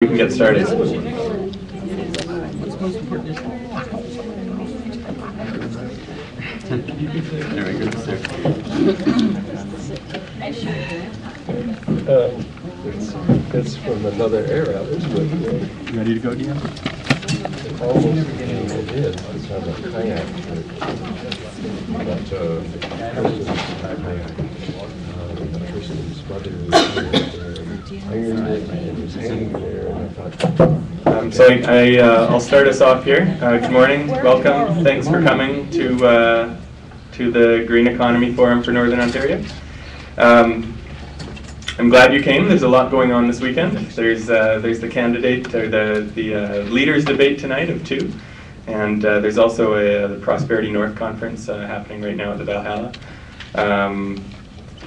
We can get started. What's most important? Very good, sir. It's from another era, isn't it? You ready to go, Deanne? It's almost beginning it is. It's kind of a kayak trip. But Tristan's mother ironed it and it was hanging there, and I thought. I'll start us off here. Good morning, welcome. Thanks for coming to the Green Economy Forum for Northern Ontario. I'm glad you came. There's a lot going on this weekend. There's the candidate or the leaders debate tonight of 2, and there's also the Prosperity North conference happening right now at the Valhalla.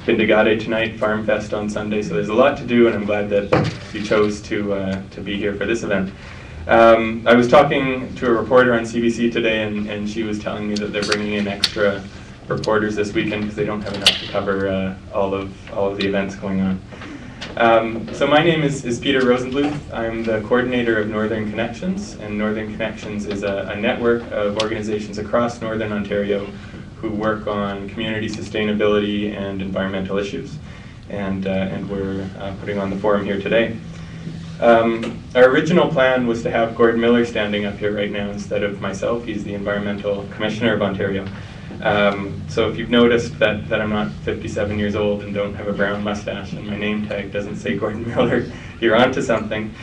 Bindigade tonight, Farm Fest on Sunday. So there's a lot to do, and I'm glad that you chose to be here for this event. I was talking to a reporter on CBC today, and she was telling me that they're bringing in extra reporters this weekend because they don't have enough to cover all of the events going on. So my name is Peter Rosenbluth. I'm the coordinator of Northern Connections, and Northern Connections is a network of organizations across Northern Ontario who work on community sustainability and environmental issues, and we're putting on the forum here today. Our original plan was to have Gordon Miller standing up here right now instead of myself. He's the Environmental Commissioner of Ontario. So if you've noticed that I'm not 57 years old and don't have a brown mustache and my name tag doesn't say Gordon Miller, you're onto something.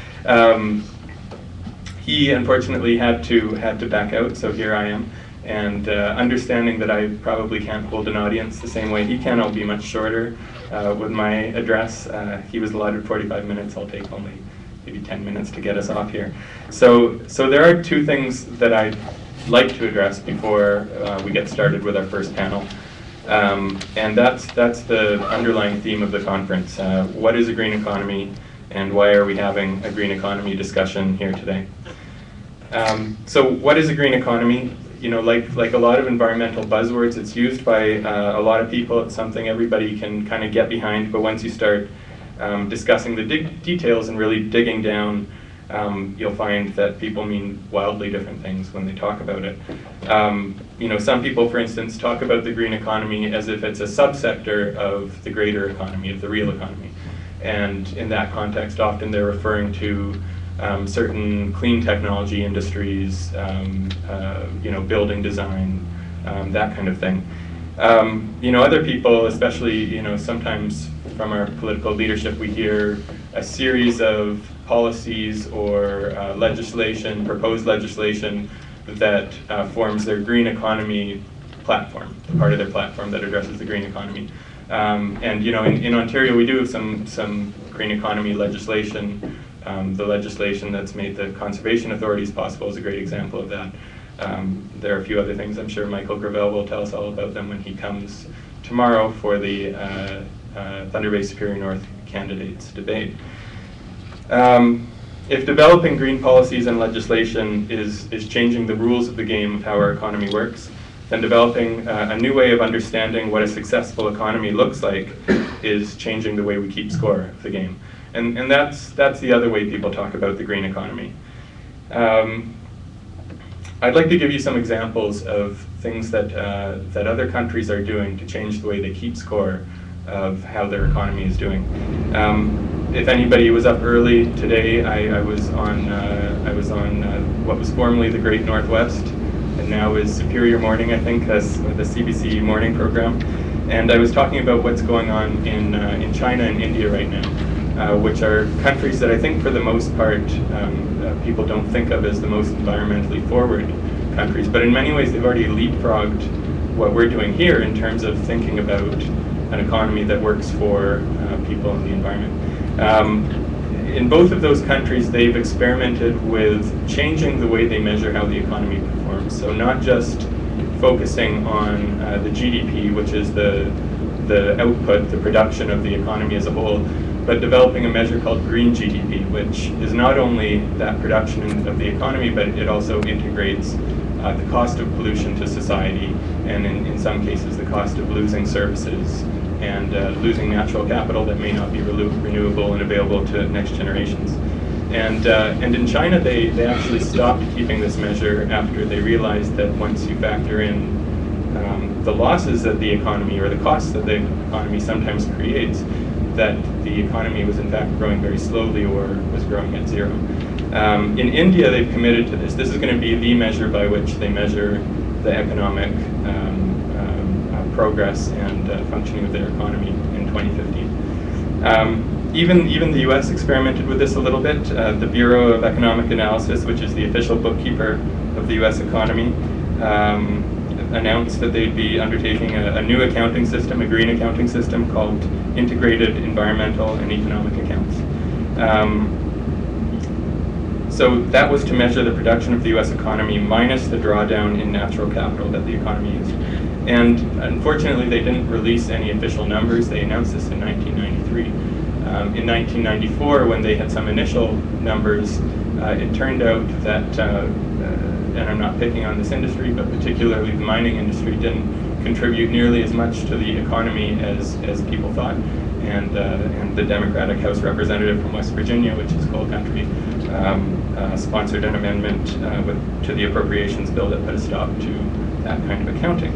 He unfortunately had to back out, so here I am. And understanding that I probably can't hold an audience the same way he can, I'll be much shorter with my address. He was allotted 45 minutes. I'll take only maybe 10 minutes to get us off here. So there are 2 things that I'd like to address before we get started with our first panel. And that's the underlying theme of the conference. What is a green economy, and why are we having a green economy discussion here today? So what is a green economy? You know, like a lot of environmental buzzwords, it's used by a lot of people. It's something everybody can kind of get behind, but once you start discussing the details and really digging down, you'll find that people mean wildly different things when they talk about it. You know, some people, for instance, talk about the green economy as if it's a subsector of the greater economy, of the real economy. And in that context, often they're referring to certain clean technology industries, you know, building design, that kind of thing. You know, other people, especially, you know, sometimes from our political leadership, we hear a series of policies or legislation, proposed legislation that forms their green economy platform, part of their platform that addresses the green economy. And you know, in Ontario, we do have some green economy legislation. The legislation that's made the conservation authorities possible is a great example of that. There are a few other things. I'm sure Michael Gravel will tell us all about them when he comes tomorrow for the Thunder Bay Superior North candidates debate. If developing green policies and legislation is changing the rules of the game of how our economy works, then developing a new way of understanding what a successful economy looks like is changing the way we keep score of the game. And that's the other way people talk about the green economy. I'd like to give you some examples of things that other countries are doing to change the way they keep score of how their economy is doing. If anybody was up early today, I was on what was formerly the Great Northwest, and now is Superior Morning, I think, as the CBC morning program. And I was talking about what's going on in China and India right now. Which are countries that I think for the most part people don't think of as the most environmentally forward countries, but in many ways they've already leapfrogged what we're doing here in terms of thinking about an economy that works for people and the environment. In both of those countries, they've experimented with changing the way they measure how the economy performs. So not just focusing on the GDP, which is the output, the production of the economy as a whole, but developing a measure called green GDP, which is not only that production of the economy, but it also integrates the cost of pollution to society, and in some cases the cost of losing services and losing natural capital that may not be renewable and available to next generations. And in China, they actually stopped keeping this measure after they realized that once you factor in the losses that the economy, or the costs that the economy sometimes creates, that the economy was in fact growing very slowly or was growing at zero. In India, they've committed to this. This is going to be the measure by which they measure the economic progress and functioning of their economy in 2015. Even the US experimented with this a little bit. The Bureau of Economic Analysis, which is the official bookkeeper of the US economy, announced that they'd be undertaking a new accounting system, a green accounting system called Integrated Environmental and Economic Accounts. So that was to measure the production of the US economy minus the drawdown in natural capital that the economy used. And unfortunately, they didn't release any official numbers. They announced this in 1993. In 1994, when they had some initial numbers, it turned out that, and I'm not picking on this industry, but particularly the mining industry didn't contribute nearly as much to the economy as people thought. And the Democratic House representative from West Virginia, which is coal country, sponsored an amendment to the appropriations bill that put a stop to that kind of accounting.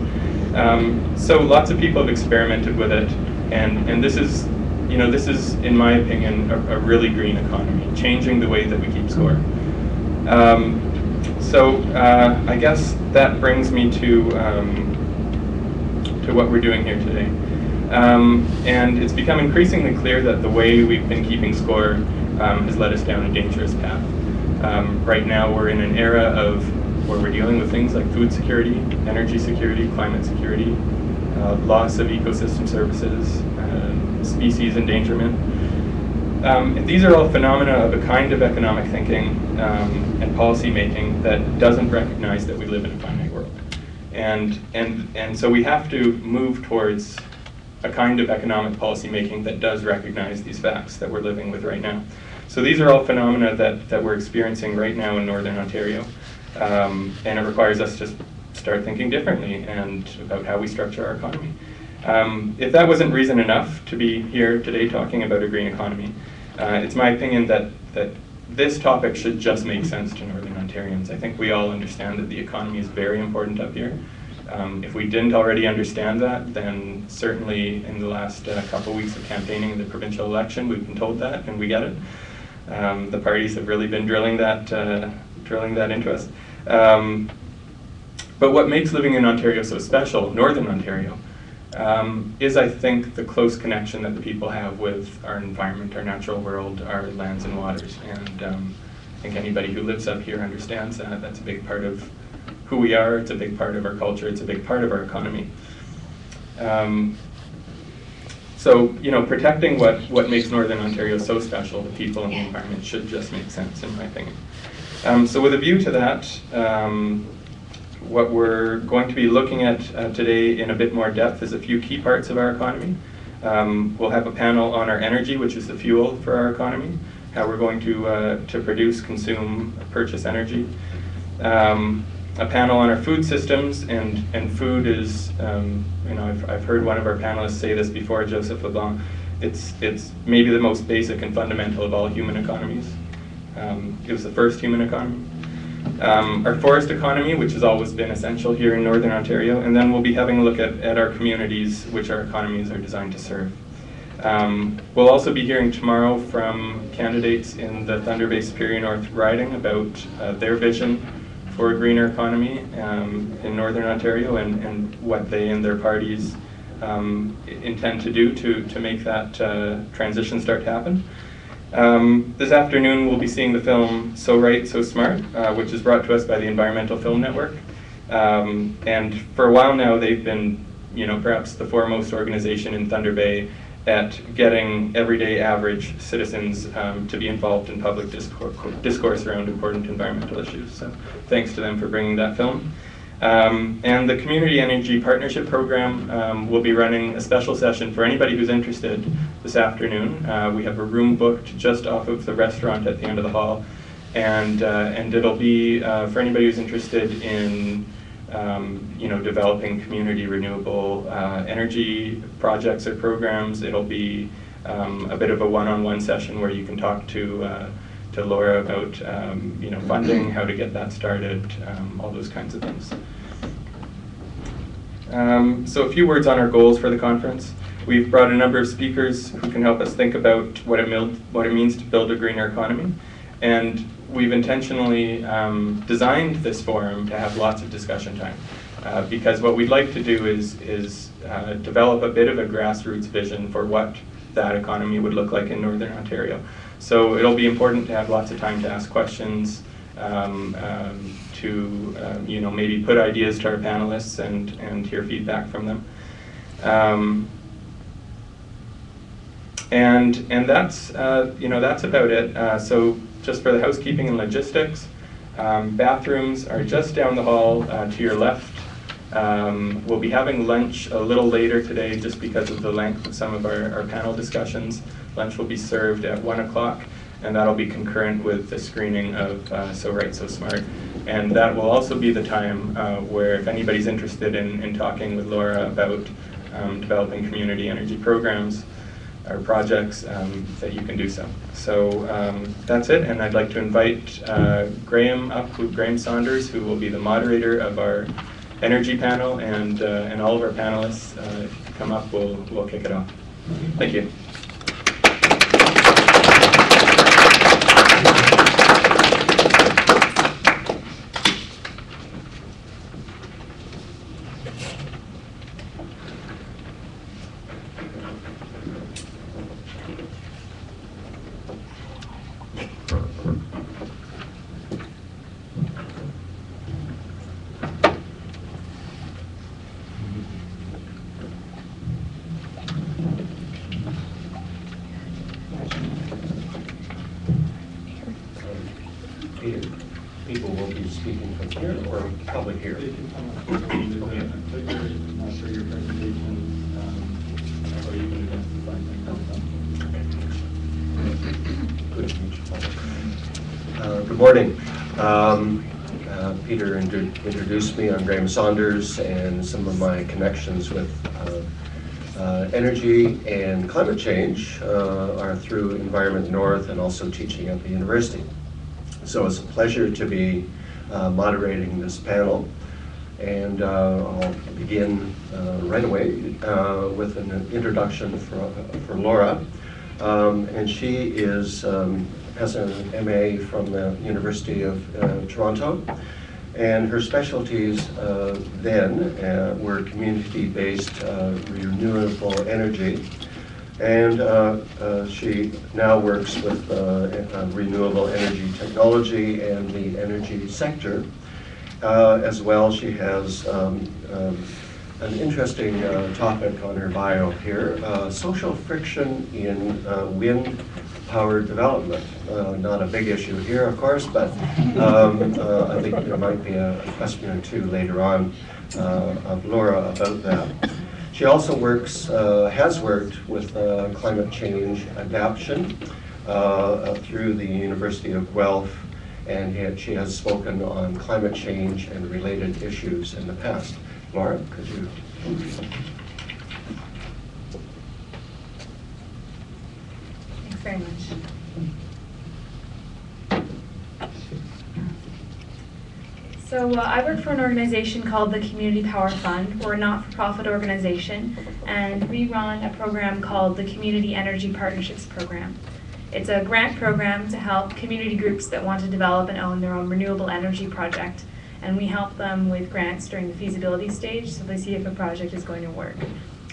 So lots of people have experimented with it, and this is, in my opinion, a really green economy, changing the way that we keep score. So I guess that brings me to what we're doing here today. And it's become increasingly clear that the way we've been keeping score has led us down a dangerous path. Right now we're in an era of where we're dealing with things like food security, energy security, climate security, loss of ecosystem services, species endangerment. These are all phenomena of a kind of economic thinking and policy making that doesn't recognize that we live in a finite world. And so we have to move towards a kind of economic policy making that does recognize these facts that we're living with right now. So these are all phenomena that we're experiencing right now in Northern Ontario. And it requires us to start thinking differently and about how we structure our economy. If that wasn't reason enough to be here today talking about a green economy, it's my opinion that this topic should just make sense to Northern Ontarians. I think we all understand that the economy is very important up here. If we didn't already understand that, then certainly in the last couple weeks of campaigning in the provincial election, we've been told that, and we get it. The parties have really been drilling that into us. But what makes living in Ontario so special, Northern Ontario, is, I think, the close connection that the people have with our environment, our natural world, our lands and waters. And I think anybody who lives up here understands that. That's a big part of who we are. It's a big part of our culture. It's a big part of our economy. So, protecting what makes Northern Ontario so special, the people and the environment, should just make sense, in my opinion. So with a view to that, what we're going to be looking at today in a bit more depth is a few key parts of our economy. We'll have a panel on our energy, which is the fuel for our economy, how we're going to produce, consume, purchase energy. A panel on our food systems, and food is, I've heard one of our panelists say this before, Joseph LeBlanc, it's maybe the most basic and fundamental of all human economies. It was the first human economy. Our forest economy, which has always been essential here in Northern Ontario, and then we'll be having a look at our communities, which our economies are designed to serve. We'll also be hearing tomorrow from candidates in the Thunder Bay Superior North riding about their vision for a greener economy in Northern Ontario, and what they and their parties intend to do to make that transition start to happen. This afternoon we'll be seeing the film So Right, So Smart, which is brought to us by the Environmental Film Network. And for a while now they've been, perhaps the foremost organization in Thunder Bay at getting everyday average citizens to be involved in public discourse around important environmental issues. So thanks to them for bringing that film. And the Community Energy Partnership Program will be running a special session for anybody who's interested this afternoon. We have a room booked just off of the restaurant at the end of the hall, and it'll be for anybody who's interested in developing community renewable energy projects or programs. It'll be a bit of a one-on-one session where you can talk to to Laura about you know, funding, how to get that started, all those kinds of things. So a few words on our goals for the conference. We've brought a number of speakers who can help us think about what it means to build a greener economy. And we've intentionally designed this forum to have lots of discussion time. Because what we'd like to do is develop a bit of a grassroots vision for what that economy would look like in Northern Ontario. So it'll be important to have lots of time to ask questions, you know, maybe put ideas to our panelists and hear feedback from them. And that's you know, that's about it. So just for the housekeeping and logistics, bathrooms are just down the hall to your left. We'll be having lunch a little later today just because of the length of some of our panel discussions. Lunch will be served at 1 o'clock, and that'll be concurrent with the screening of So Right, So Smart. And that will also be the time where if anybody's interested in talking with Laura about developing community energy programs or projects, that you can do so. So that's it, and I'd like to invite Graham Saunders, who will be the moderator of our energy panel, and all of our panelists. If you come up, we'll kick it off. Thank you. People will be speaking from here or public here? For your presentation, or you can identify things. Good morning. Peter introduced me. I'm Graham Saunders, and some of my connections with energy and climate change are through Environment North and also teaching at the university. So it's a pleasure to be moderating this panel, and I'll begin right away with an introduction for Laura. And she has an MA from the University of Toronto, and her specialties then were community-based renewable energy. And she now works with renewable energy technology and the energy sector. As well, she has an interesting topic on her bio here, social friction in wind-powered development. Not a big issue here, of course, but I think there might be a question or two later on of Laura about that. She also has worked with climate change adaptation through the University of Guelph, and she has spoken on climate change and related issues in the past. Laura, could you? Thanks very much. So I work for an organization called the Community Power Fund. We're a not-for-profit organization, and we run a program called the Community Energy Partnerships Program. It's a grant program to help community groups that want to develop and own their own renewable energy project, and we help them with grants during the feasibility stage so they see if a project is going to work.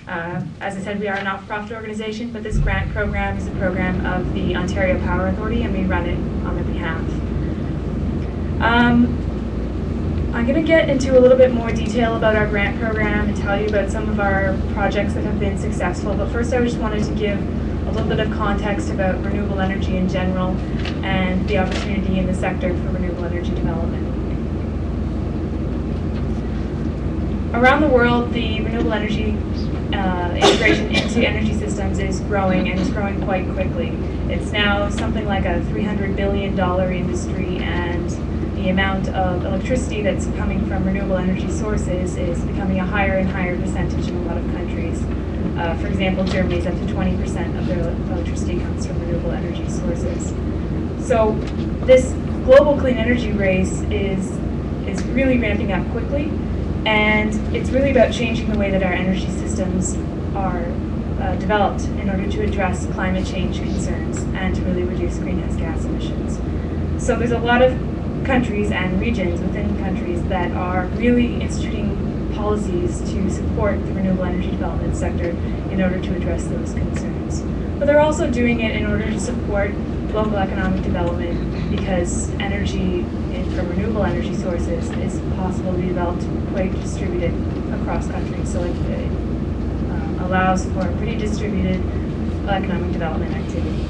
As I said, we are a not-for-profit organization, but this grant program is a program of the Ontario Power Authority, and we run it on their behalf. I'm going to get into a little bit more detail about our grant program and tell you about some of our projects that have been successful, but first I just wanted to give a little bit of context about renewable energy in general and the opportunity in the sector for renewable energy development. Around the world, the renewable energy integration into energy systems is growing, and it's growing quite quickly. It's now something like a $300 billion industry, and the amount of electricity that's coming from renewable energy sources is becoming a higher and higher percentage in a lot of countries. For example, Germany is up to 20% of their electricity comes from renewable energy sources. So this global clean energy race is really ramping up quickly, and it's really about changing the way that our energy systems are developed in order to address climate change concerns and to really reduce greenhouse gas emissions. So there's a lot of countries and regions within countries that are really instituting policies to support the renewable energy development sector in order to address those concerns. But they're also doing it in order to support local economic development, because energy from renewable energy sources is possible to be developed quite distributed across countries. So it allows for pretty distributed economic development activity.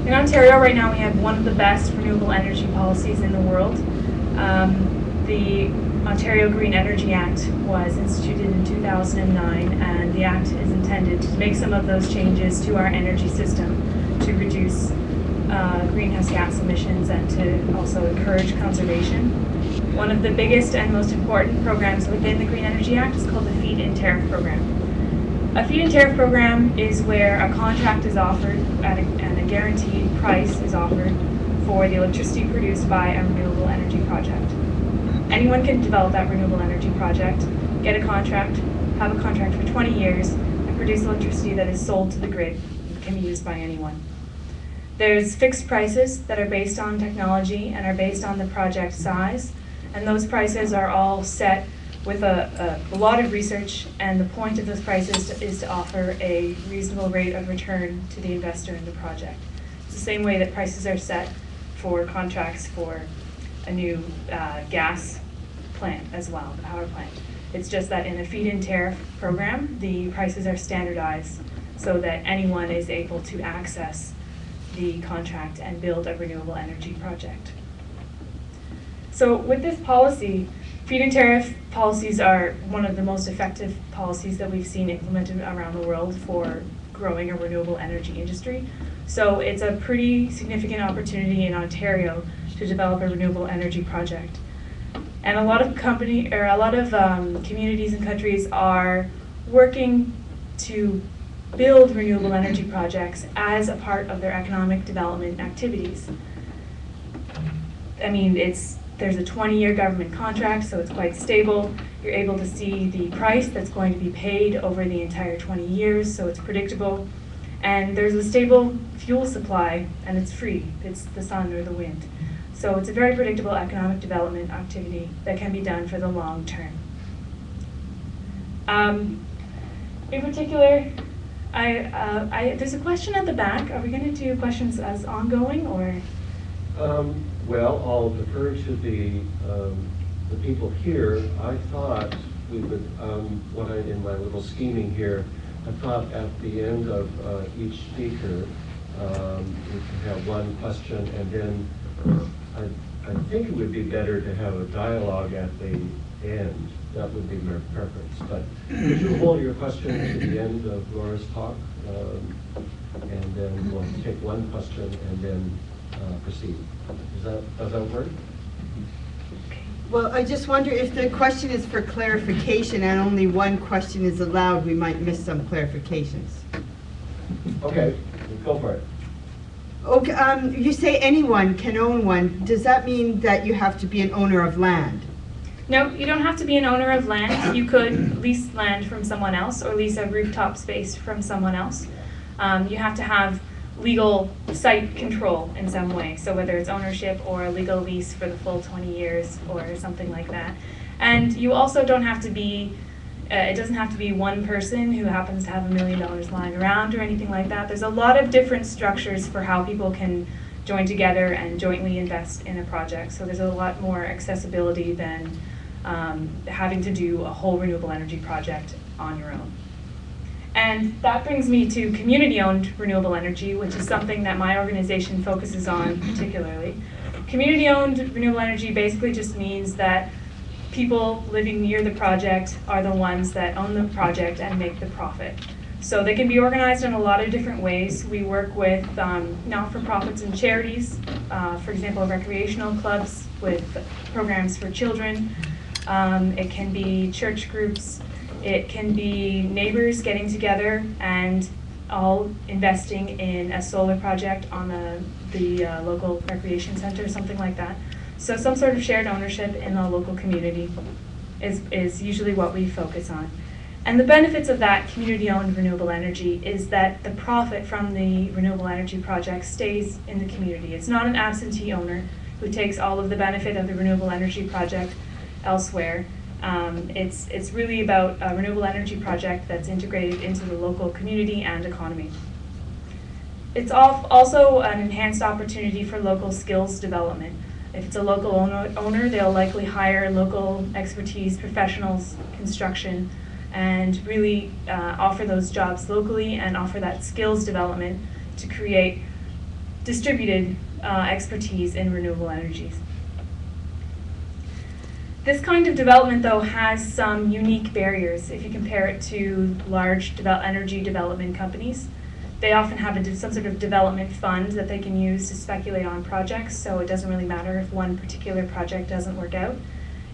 In Ontario right now we have one of the best renewable energy policies in the world. The Ontario Green Energy Act was instituted in 2009, and the Act is intended to make some of those changes to our energy system to reduce greenhouse gas emissions and to also encourage conservation. One of the biggest and most important programs within the Green Energy Act is called the Feed-in Tariff Program. A feed-in tariff program is where a contract is offered and a guaranteed price is offered for the electricity produced by a renewable energy project. Anyone can develop that renewable energy project, get a contract, have a contract for 20 years, and produce electricity that is sold to the grid and can be used by anyone. There's fixed prices that are based on technology and are based on the project size, and those prices are all set with a lot of research, and the point of those prices is to offer a reasonable rate of return to the investor in the project. It's the same way that prices are set for contracts for a new gas plant as well, the power plant. It's just that in a feed-in tariff program, the prices are standardized so that anyone is able to access the contract and build a renewable energy project. So with this policy, feed-in tariff policies are one of the most effective policies that we've seen implemented around the world for growing a renewable energy industry. So it's a pretty significant opportunity in Ontario to develop a renewable energy project. And a lot of communities and countries are working to build renewable energy projects as a part of their economic development activities. I mean, there's a 20-year government contract, so it's quite stable. You're able to see the price that's going to be paid over the entire 20 years, so it's predictable. And there's a stable fuel supply, and it's free. It's the sun or the wind. So it's a very predictable economic development activity that can be done for the long term. In particular, there's a question at the back. Are we going to do questions as ongoing, or? Well, I'll defer to the people here. I thought we would, in my little scheming here, I thought at the end of each speaker, we could have one question, and then I think it would be better to have a dialogue at the end. That would be my preference. But could you hold your question to the end of Laura's talk, and then we'll take one question and then proceed. Does that work? Well, I just wonder if the question is for clarification and only one question is allowed, we might miss some clarifications. Okay, go for it. Okay, you say anyone can own one. Does that mean that you have to be an owner of land? No, you don't have to be an owner of land. You could lease land from someone else or lease a rooftop space from someone else. You have to have legal site control in some way, so whether it's ownership or a legal lease for the full 20 years or something like that. And you also don't have to be, it doesn't have to be one person who happens to have $1 million lying around or anything like that. There's a lot of different structures for how people can join together and jointly invest in a project. So there's a lot more accessibility than having to do a whole renewable energy project on your own. And that brings me to community-owned renewable energy, which is something that my organization focuses on particularly. Community-owned renewable energy basically just means that people living near the project are the ones that own the project and make the profit. So they can be organized in a lot of different ways. We work with not-for-profits and charities, for example, recreational clubs with programs for children. It can be church groups. It can be neighbors getting together and all investing in a solar project on the local recreation center, something like that. So some sort of shared ownership in the local community is usually what we focus on. And the benefits of that community-owned renewable energy is that the profit from the renewable energy project stays in the community. It's not an absentee owner who takes all of the benefit of the renewable energy project elsewhere. It's really about a renewable energy project that's integrated into the local community and economy. It's also an enhanced opportunity for local skills development. If it's a local owner, they'll likely hire local expertise, professionals, construction, and really offer those jobs locally and offer that skills development to create distributed expertise in renewable energies. This kind of development, though, has some unique barriers if you compare it to large energy development companies. They often have some sort of development fund that they can use to speculate on projects, so it doesn't really matter if one particular project doesn't work out.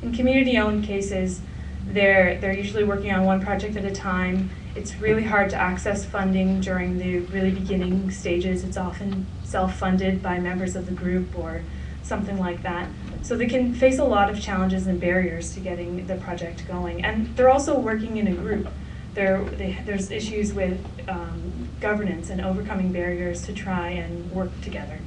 In community-owned cases, they're usually working on one project at a time. It's really hard to access funding during the really beginning stages. It's often self-funded by members of the group or something like that. So they can face a lot of challenges and barriers to getting the project going. And they're also working in a group. There's issues with governance and overcoming barriers to try and work together.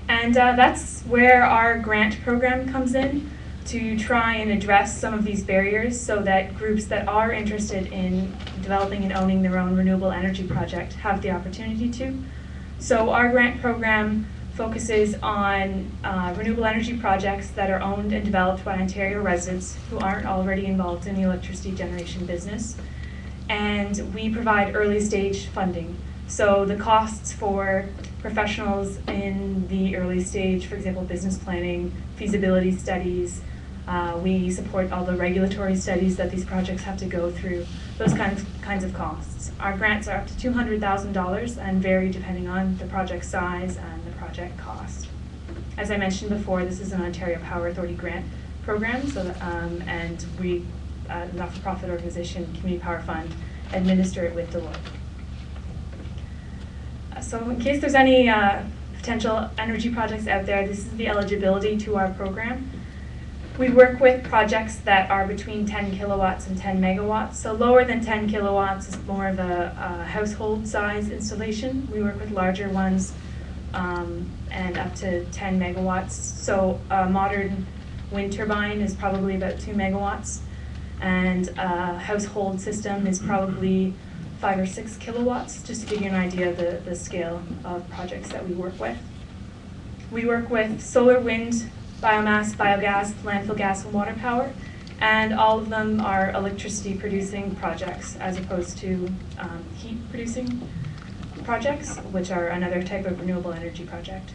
And that's where our grant program comes in, to try and address some of these barriers so that groups that are interested in developing and owning their own renewable energy project have the opportunity to. So our grant program focuses on renewable energy projects that are owned and developed by Ontario residents who aren't already involved in the electricity generation business. And we provide early stage funding. So the costs for professionals in the early stage, for example, business planning, feasibility studies, we support all the regulatory studies that these projects have to go through, those kinds of costs. Our grants are up to $200,000 and vary depending on the project size and the project cost. As I mentioned before, this is an Ontario Power Authority grant program, so and we, not-for-profit organization, Community Power Fund, administer it with Deloitte. So in case there's any potential energy projects out there, this is the eligibility to our program. We work with projects that are between 10 kilowatts and 10 megawatts. So lower than 10 kilowatts is more of a household size installation. We work with larger ones and up to 10 megawatts. So a modern wind turbine is probably about 2 megawatts. And a household system is probably 5 or 6 kilowatts, just to give you an idea of the scale of projects that we work with. We work with solar, wind, biomass, biogas, landfill gas, and water power, and all of them are electricity producing projects as opposed to heat producing projects, which are another type of renewable energy project.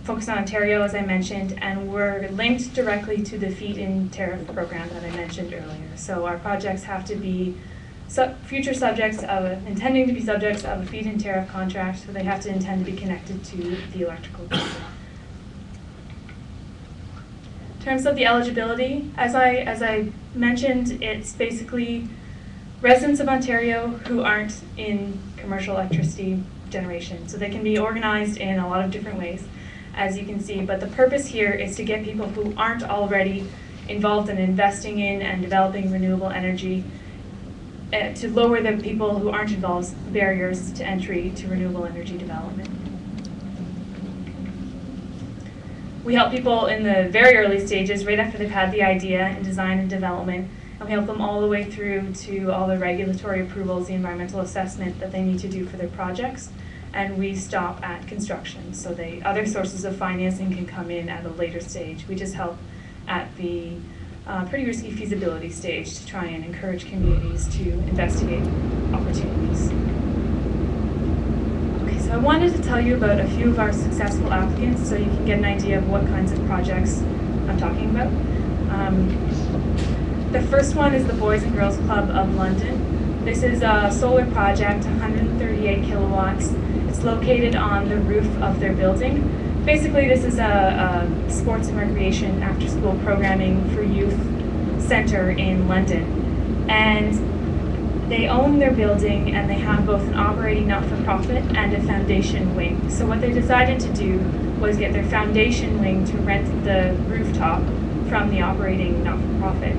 Focus on Ontario, as I mentioned, and we're linked directly to the feed-in tariff program that I mentioned earlier. So our projects have to be future subjects of intending to be subjects of a feed-in tariff contract, so they have to intend to be connected to the electrical grid. In terms of the eligibility, as I mentioned, it's basically residents of Ontario who aren't in commercial electricity generation. So they can be organized in a lot of different ways, as you can see. But the purpose here is to get people who aren't already involved in investing in and developing renewable energy, to lower the people who aren't involved barriers to entry to renewable energy development. We help people in the very early stages, right after they've had the idea in design and development, and we help them all the way through to all the regulatory approvals, the environmental assessment that they need to do for their projects, and we stop at construction. So other sources of financing can come in at a later stage. We just help at the pretty risky feasibility stage to try and encourage communities to investigate opportunities. I wanted to tell you about a few of our successful applicants so you can get an idea of what kinds of projects I'm talking about. The first one is the Boys and Girls Club of London. This is a solar project, 138 kilowatts. It's located on the roof of their building. Basically, this is a sports and recreation after-school programming for youth center in London. And They own their building and they have both an operating not-for-profit and a foundation wing. So what they decided to do was get their foundation wing to rent the rooftop from the operating not-for-profit.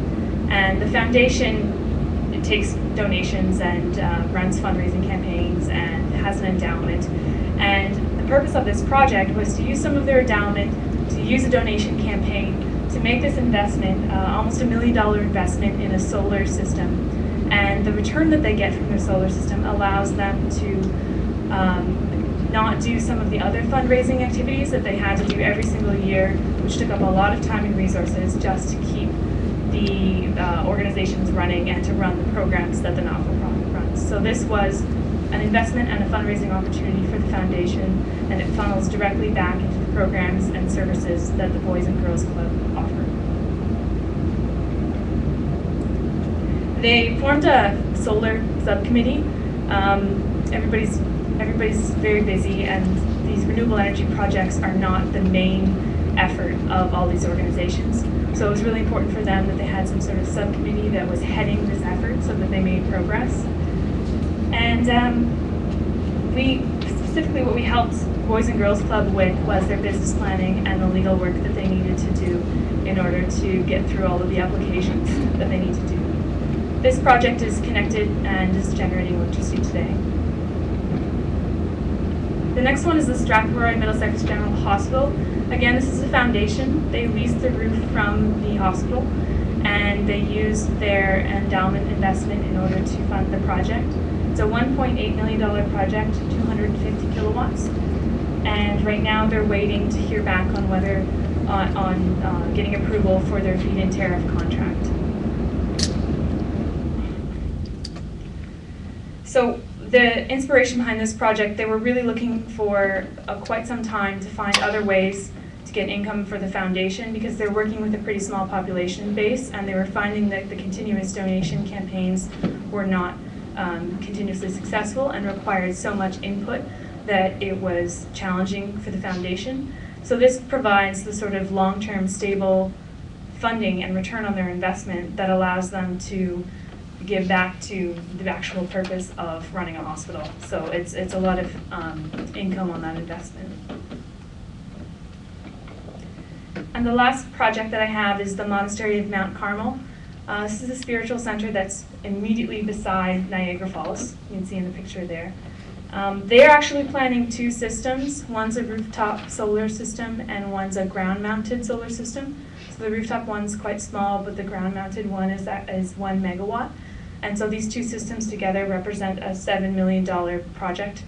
And the foundation, it takes donations and runs fundraising campaigns and has an endowment. And the purpose of this project was to use some of their endowment, to use a donation campaign, to make this investment, almost $1 million investment in a solar system. And the return that they get from their solar system allows them to not do some of the other fundraising activities that they had to do every single year, which took up a lot of time and resources just to keep the organizations running and to run the programs that the not-for-profit runs. So this was an investment and a fundraising opportunity for the foundation, and it funnels directly back into the programs and services that the Boys and Girls Club offer. They formed a solar subcommittee. Everybody's very busy, and these renewable energy projects are not the main effort of all these organizations. So it was really important for them that they had some sort of subcommittee that was heading this effort so that they made progress. And specifically what we helped Boys and Girls Club with was their business planning and the legal work that they needed to do in order to get through all of the applications that they need to do. This project is connected and is generating electricity today. The next one is the Strathroy Middlesex General Hospital. Again, this is a foundation. They leased the roof from the hospital, and they used their endowment investment in order to fund the project. It's a $1.8 million project, 250 kilowatts, and right now they're waiting to hear back on whether getting approval for their feed-in tariff contract. So the inspiration behind this project, they were really looking for quite some time to find other ways to get income for the foundation, because they're working with a pretty small population base, and they were finding that the continuous donation campaigns were not continuously successful and required so much input that it was challenging for the foundation. So this provides the sort of long-term stable funding and return on their investment that allows them to give back to the actual purpose of running a hospital. So it's a lot of income on that investment. And the last project that I have is the Monastery of Mount Carmel. This is a spiritual center that's immediately beside Niagara Falls. You can see in the picture there. They're actually planning two systems. One's a rooftop solar system and one's a ground-mounted solar system. So the rooftop one's quite small, but the ground-mounted one is 1 megawatt. And so these two systems together represent a $7 million project.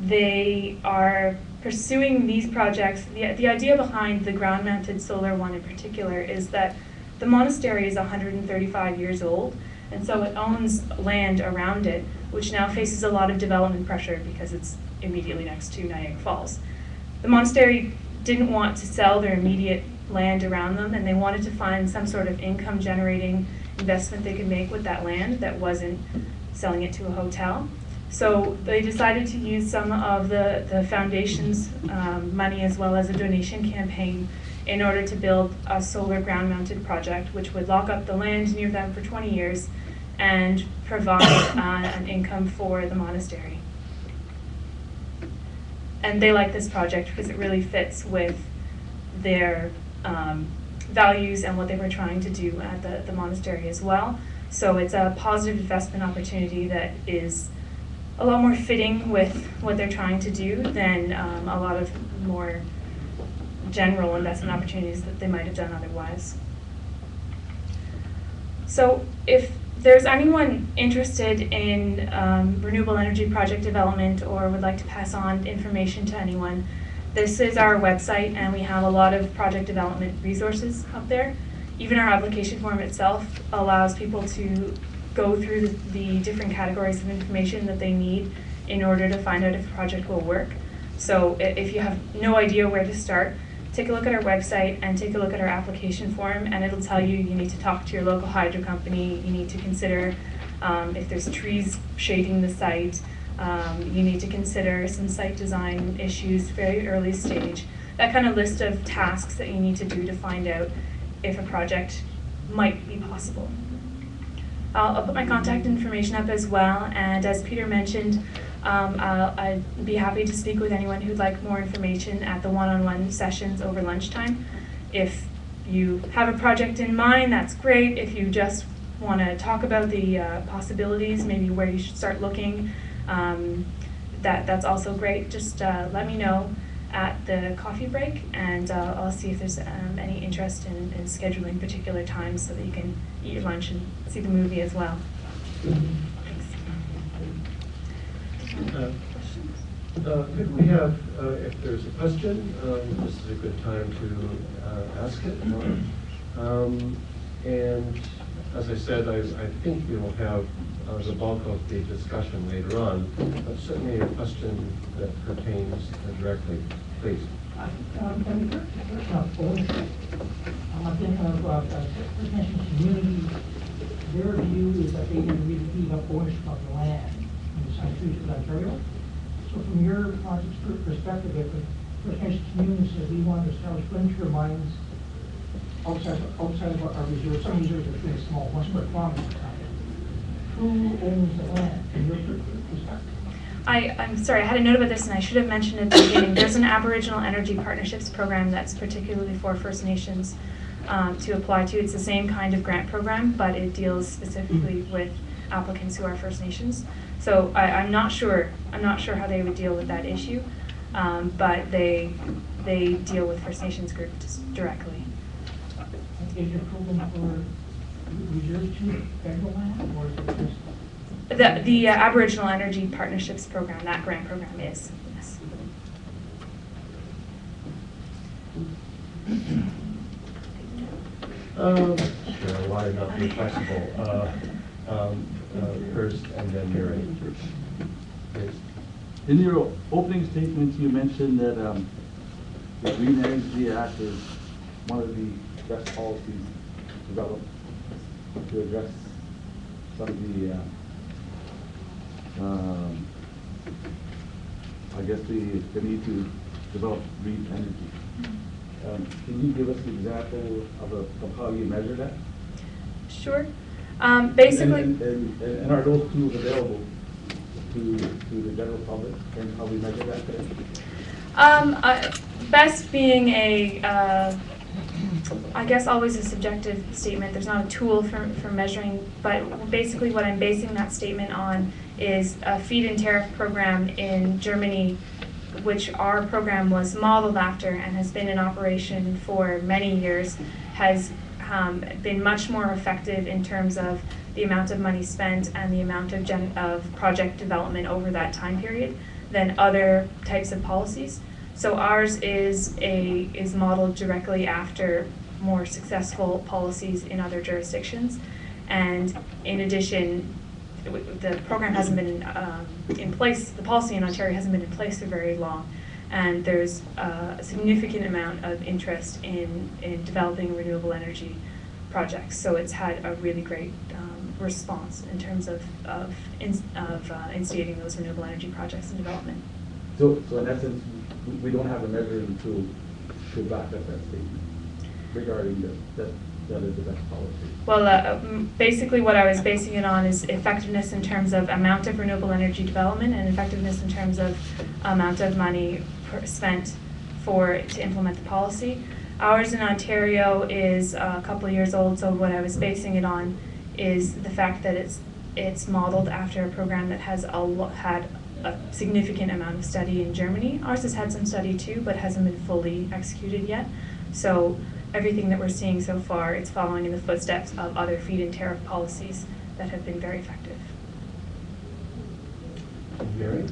They are pursuing these projects. The idea behind the ground-mounted solar one in particular is that the monastery is 135 years old, and so it owns land around it, which now faces a lot of development pressure because it's immediately next to Niagara Falls. The monastery didn't want to sell their immediate land around them, and they wanted to find some sort of income-generating investment they could make with that land that wasn't selling it to a hotel. So they decided to use some of the foundation's money as well as a donation campaign in order to build a solar ground-mounted project which would lock up the land near them for 20 years and provide an income for the monastery. And they like this project because it really fits with their values and what they were trying to do at the monastery as well. So it's a positive investment opportunity that is a lot more fitting with what they're trying to do than a lot of more general investment opportunities that they might have done otherwise. So if there's anyone interested in renewable energy project development or would like to pass on information to anyone, this is our website, and we have a lot of project development resources up there. Even our application form itself allows people to go through the different categories of information that they need in order to find out if a project will work. So if you have no idea where to start, take a look at our website and take a look at our application form, and it'll tell you you need to talk to your local hydro company, you need to consider if there's trees shading the site, you need to consider some site design issues very early stage, that kind of list of tasks that you need to do to find out if a project might be possible. I'll put my contact information up as well, and as Peter mentioned, I'd be happy to speak with anyone who'd like more information at the one-on-one sessions over lunchtime. If you have a project in mind, that's great. If you just want to talk about the possibilities, maybe where you should start looking, that's also great. Just let me know at the coffee break, and I'll see if there's any interest in scheduling particular times so that you can eat your lunch and see the movie as well. Thanks. Could we have, if there's a question, this is a good time to ask it. And as I said, I think we will have the bulk of the discussion later on, but certainly a question that pertains directly. Please. Ownership. I'm thinking of First Nations communities. Their view is that they didn't really give up ownership of the land in the Central East of Ontario. So from your project's perspective, if the First Nations community says we want to establish wind turbines outside of our reserve, some reserves are pretty small, 1 square kilometer. Who owns the land from your perspective? I'm sorry, I had a note about this and I should have mentioned at the beginning. There's an Aboriginal Energy Partnerships program that's particularly for First Nations to apply to. It's the same kind of grant program, but it deals specifically with applicants who are First Nations. So I'm not sure how they would deal with that issue, but they deal with First Nations groups directly. Is your program for reserves to federal land, or is it just? The Aboriginal Energy Partnerships program, that grant program is, yes. Sure, why not be flexible? First, and then Mary. Please. In your opening statement, you mentioned that the Green Energy Act is one of the best policies developed to address some of the I guess the need to develop green energy. Can you give us an example of how you measure that? Sure. Basically, and are those tools available to the general public, and how we measure that today? Best being I guess always a subjective statement. There's not a tool for measuring, but basically what I'm basing that statement on is a feed-in tariff program in Germany, which our program was modeled after and has been in operation for many years, has been much more effective in terms of the amount of money spent and the amount of project development over that time period than other types of policies. So ours is modeled directly after more successful policies in other jurisdictions, and in addition, the program hasn't been in place. The policy in Ontario hasn't been in place for very long, and there's a significant amount of interest in developing renewable energy projects. So it's had a really great response in terms of instigating those renewable energy projects in development. So in essence, we don't have a measuring tool to back up that statement regarding that is the best policy. Well, basically what I was basing it on is effectiveness in terms of amount of renewable energy development and effectiveness in terms of amount of money spent to implement the policy. Ours in Ontario is a couple of years old, so what I was basing it on is the fact that it's modeled after a program that has had a significant amount of study in Germany. Ours has had some study too, but hasn't been fully executed yet. So everything that we're seeing so far, it's following in the footsteps of other feed-in tariff policies that have been very effective. Mary?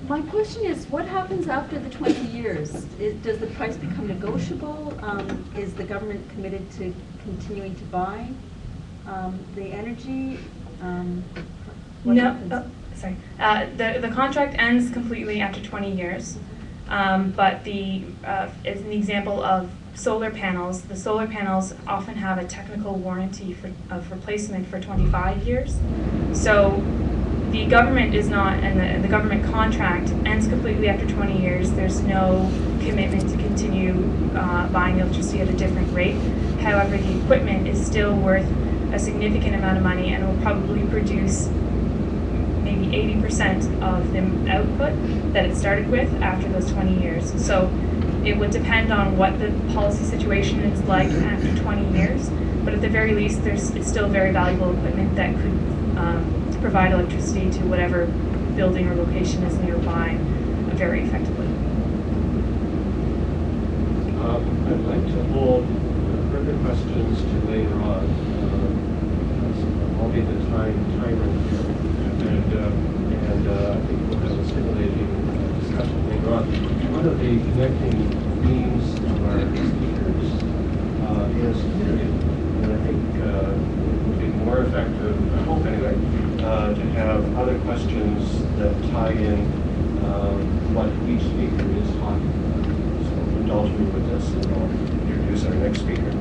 My question is, what happens after the 20 years? Does the price become negotiable? Is the government committed to continuing to buy the energy? No. Sorry. The contract ends completely after 20 years, but as an example of solar panels, the solar panels often have a technical warranty of replacement for 25 years. So the government is not, and the government contract ends completely after 20 years. There's no commitment to continue buying electricity at a different rate. However, the equipment is still worth a significant amount of money and will probably produce maybe 80% of the output that it started with after those 20 years. So it would depend on what the policy situation is like after 20 years, but at the very least, it's still very valuable equipment that could provide electricity to whatever building or location is nearby very effectively. I'd like to hold further questions to later on. I'll be the timer here, and I think we'll have a stimulating discussion later on. One of the connecting themes of our speakers is community, and I think it would be more effective, I hope anyway, to have other questions that tie in what each speaker is talking about. So indulge me with this, and I'll introduce our next speaker.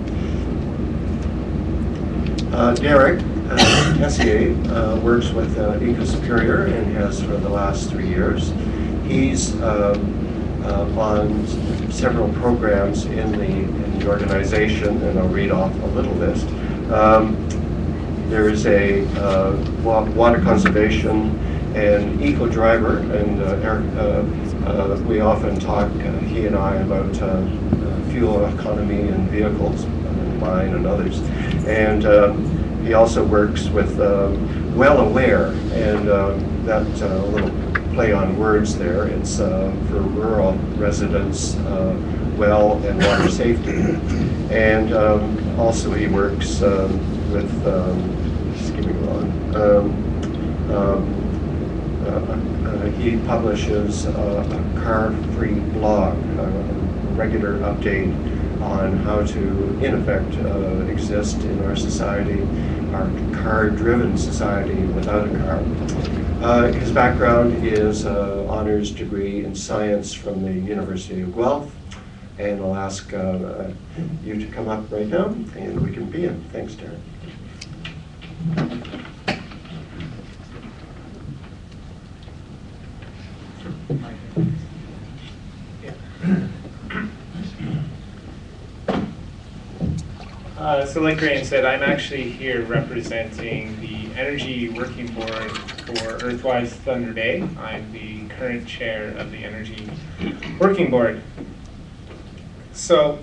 Derek Tessier works with Eco Superior and has for the last 3 years. He's on several programs in the organization, and I'll read off a little list. There is a water conservation and eco driver, and we often talk, he and I, about fuel economy and vehicles, mine and others. And he also works with Well Aware, and that's a little play on words there. It's for rural residents, well and water safety. And also he works with, skipping along, he publishes a car-free blog, a regular update on how to, in effect, exist in our society, our car-driven society without a car. His background is an honors degree in science from the University of Guelph, and I'll ask you to come up right now, and we can begin. Thanks, Darren. So like Graham said, I'm actually here representing the Energy Working Board for Earthwise Thunder Bay. I'm the current chair of the Energy Working Board. So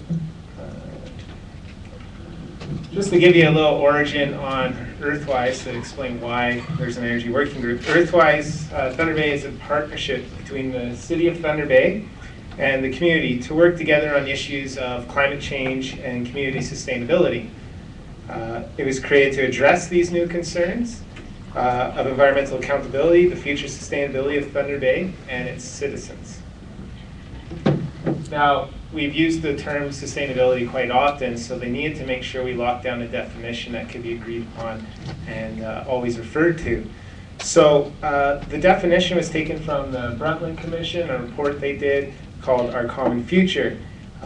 just to give you a little origin on Earthwise to explain why there's an Energy Working Group. Earthwise Thunder Bay is a partnership between the City of Thunder Bay and the community to work together on issues of climate change and community sustainability. It was created to address these new concerns of environmental accountability, the future sustainability of Thunder Bay, and its citizens. Now, we've used the term sustainability quite often, so they needed to make sure we locked down a definition that could be agreed upon and always referred to. So the definition was taken from the Brundtland Commission, a report they did called Our Common Future.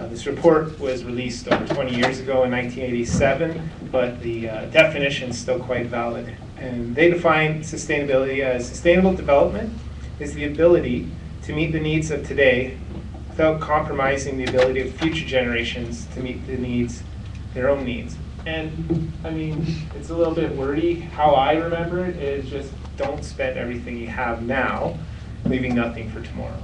This report was released over 20 years ago in 1987, but the definition is still quite valid. And they define sustainability as sustainable development is the ability to meet the needs of today without compromising the ability of future generations to meet the needs, their own needs. And I mean, it's a little bit wordy. How I remember it is just don't spend everything you have now, leaving nothing for tomorrow.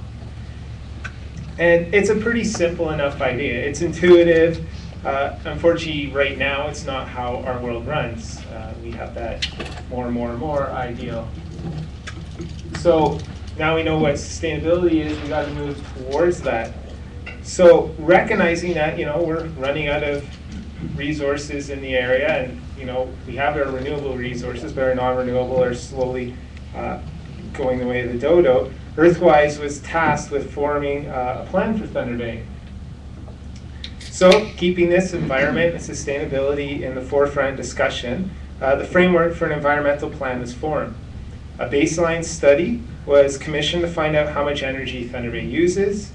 And it's a pretty simple enough idea. It's intuitive. Unfortunately, right now, it's not how our world runs. We have that more and more and more ideal. So now we know what sustainability is. We got to move towards that. So recognizing that, you know, we're running out of resources in the area, and you know, we have our renewable resources, but our non-renewable are slowly going the way of the dodo. Earthwise was tasked with forming a plan for Thunder Bay. So keeping this environment and sustainability in the forefront discussion, the framework for an environmental plan was formed. A baseline study was commissioned to find out how much energy Thunder Bay uses,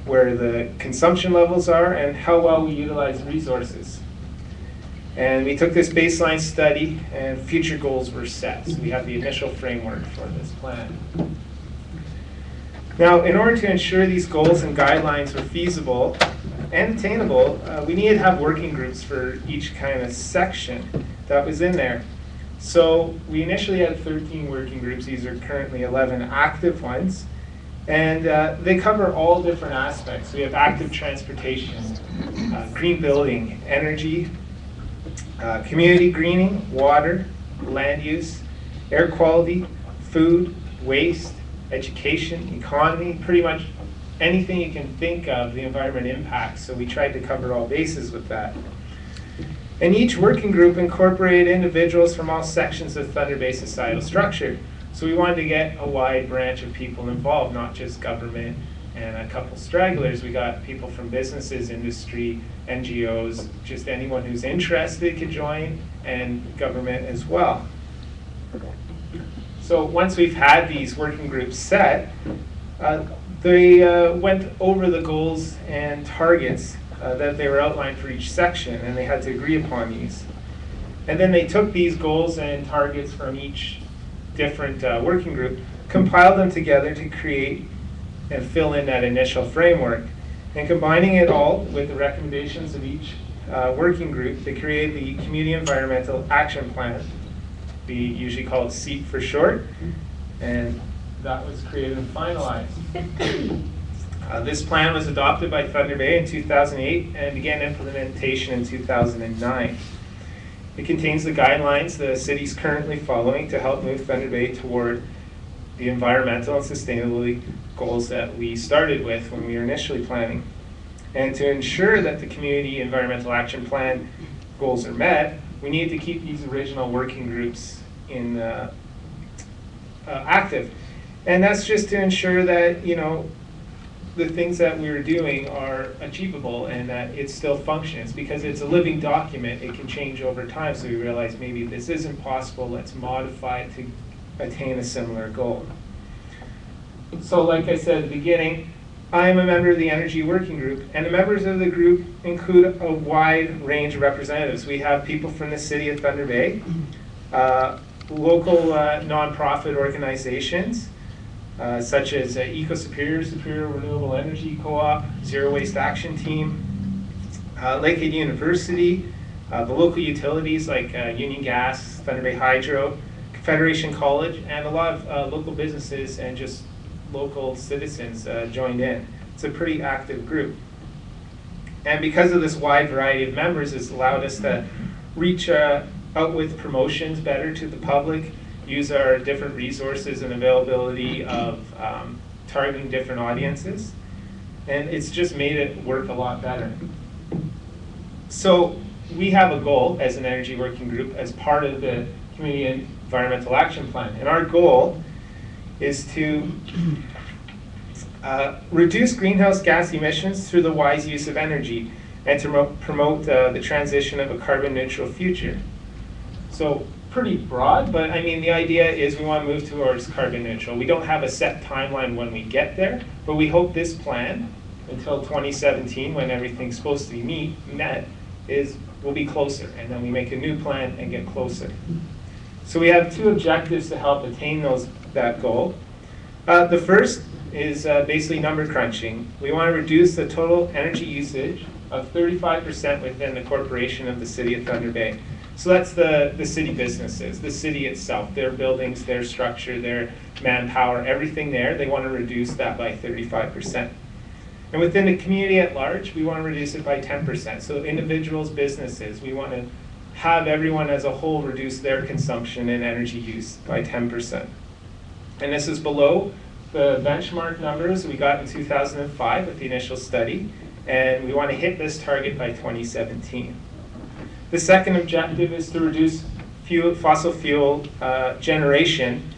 where the consumption levels are, and how well we utilize resources. And we took this baseline study, and future goals were set. So we have the initial framework for this plan. Now, in order to ensure these goals and guidelines were feasible and attainable, we needed to have working groups for each kind of section that was in there. So we initially had 13 working groups. These are currently 11 active ones. And they cover all different aspects. We have active transportation, green building, energy, community greening, water, land use, air quality, food, waste, education, economy, pretty much anything you can think of the environment impacts. So we tried to cover all bases with that. And each working group incorporated individuals from all sections of Thunder Bay societal structure. So we wanted to get a wide branch of people involved, not just government and a couple stragglers. We got people from businesses, industry, NGOs, just anyone who's interested could join, and government as well. So once we've had these working groups set, they went over the goals and targets that they were outlined for each section, and they had to agree upon these. And then they took these goals and targets from each different working group, compiled them together to create and fill in that initial framework. And combining it all with the recommendations of each working group, they created the Community Environmental Action Plan. We usually call it SEEP for short, and that was created and finalized. This plan was adopted by Thunder Bay in 2008 and began implementation in 2009. It contains the guidelines the city's currently following to help move Thunder Bay toward the environmental and sustainability goals that we started with when we were initially planning. And to ensure that the Community Environmental Action Plan goals are met, we needed to keep these original working groups in active. And that's just to ensure that, you know, the things that we were doing are achievable and that it still functions, because it's a living document. It can change over time. So we realized maybe this isn't possible. Let's modify it to attain a similar goal. So like I said at the beginning, I am a member of the Energy Working Group, and the members of the group include a wide range of representatives. We have people from the city of Thunder Bay, local nonprofit organizations, such as Eco Superior, Superior Renewable Energy Co-op, Zero Waste Action Team, Lakehead University, the local utilities like Union Gas, Thunder Bay Hydro, Confederation College, and a lot of local businesses and just local citizens joined in. It's a pretty active group. And because of this wide variety of members, it's allowed us to reach out with promotions better to the public, use our different resources and availability of targeting different audiences. And it's just made it work a lot better. So we have a goal as an energy working group as part of the Community Environmental Action Plan. And our goal is to reduce greenhouse gas emissions through the wise use of energy and to promote the transition of a carbon neutral future. So pretty broad, but I mean the idea is we want to move towards carbon neutral. We don't have a set timeline when we get there, but we hope this plan until 2017, when everything's supposed to be met, we'll be closer, and then we make a new plan and get closer. So we have two objectives to help attain that goal. The first is basically number crunching. We want to reduce the total energy usage of 35% within the corporation of the City of Thunder Bay. So that's the city businesses, the city itself, their buildings, their structure, their manpower, everything there, they want to reduce that by 35%. And within the community at large, we want to reduce it by 10%. So individuals, businesses, we want to have everyone as a whole reduce their consumption and energy use by 10%. And this is below the benchmark numbers we got in 2005 with the initial study, and we want to hit this target by 2017. The second objective is to reduce fossil fuel generation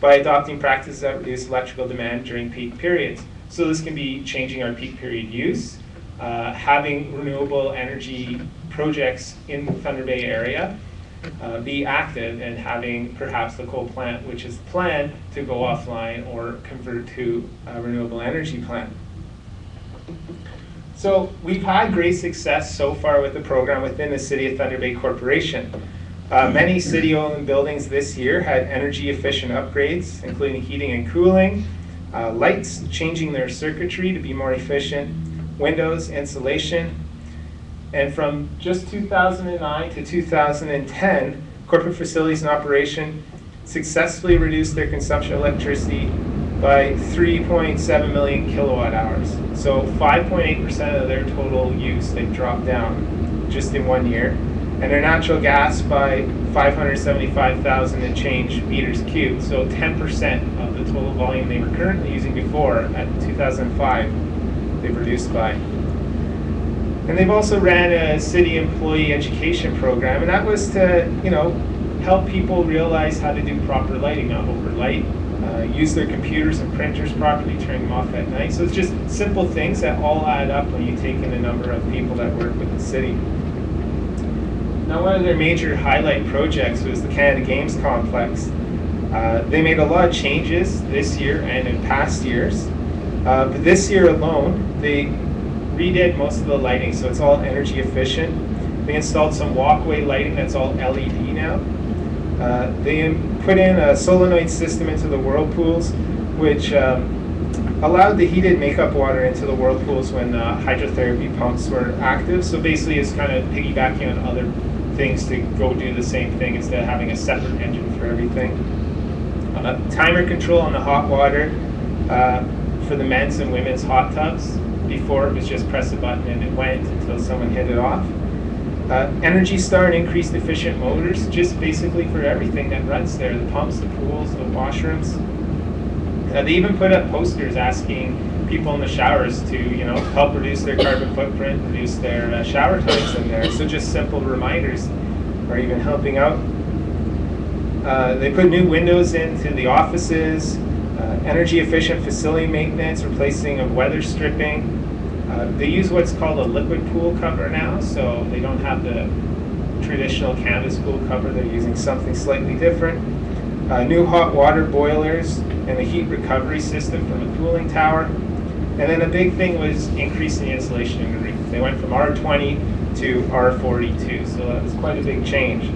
by adopting practices that reduce electrical demand during peak periods. So this can be changing our peak period use, having renewable energy projects in the Thunder Bay area be active, and having perhaps the coal plant, which is planned to go offline or convert to a renewable energy plant. So we've had great success so far with the program within the City of Thunder Bay Corporation. Many city-owned buildings this year had energy efficient upgrades, including heating and cooling, lights, changing their circuitry to be more efficient, windows, insulation. And from just 2009 to 2010, corporate facilities in operation successfully reduced their consumption of electricity by 3.7 million kilowatt hours. So 5.8% of their total use they've dropped down just in 1 year. And their natural gas by 575,000 and change meters cubed. So 10% of the total volume they were currently using before at 2005, they've reduced by. And they've also ran a city employee education program, and that was to, help people realize how to do proper lighting, not overlight, use their computers and printers properly, turn them off at night. So it's just simple things that all add up when you take in the number of people that work with the city. Now, one of their major highlight projects was the Canada Games Complex. They made a lot of changes this year and in past years, but this year alone, they redid most of the lighting, so it's all energy efficient. They installed some walkway lighting that's all LED now. They put in a solenoid system into the whirlpools, which allowed the heated makeup water into the whirlpools when hydrotherapy pumps were active. So basically it's kind of piggybacking on other things to go do the same thing instead of having a separate engine for everything. Timer control on the hot water for the men's and women's hot tubs. Before it was just press a button and it went until someone hit it off. Energy Star and increased efficient motors, just basically for everything that runs there, the pumps, the pools, the washrooms. They even put up posters asking people in the showers to, help reduce their carbon footprint, reduce their shower times in there. So just simple reminders are even helping out. They put new windows into the offices, energy efficient facility maintenance, replacing of weather stripping. They use what's called a liquid pool cover now, so they don't have the traditional canvas pool cover. They're using something slightly different. New hot water boilers and a heat recovery system from a cooling tower. And then a big thing was increasing the insulation in the roof. They went from R20 to R42, so that was quite a big change.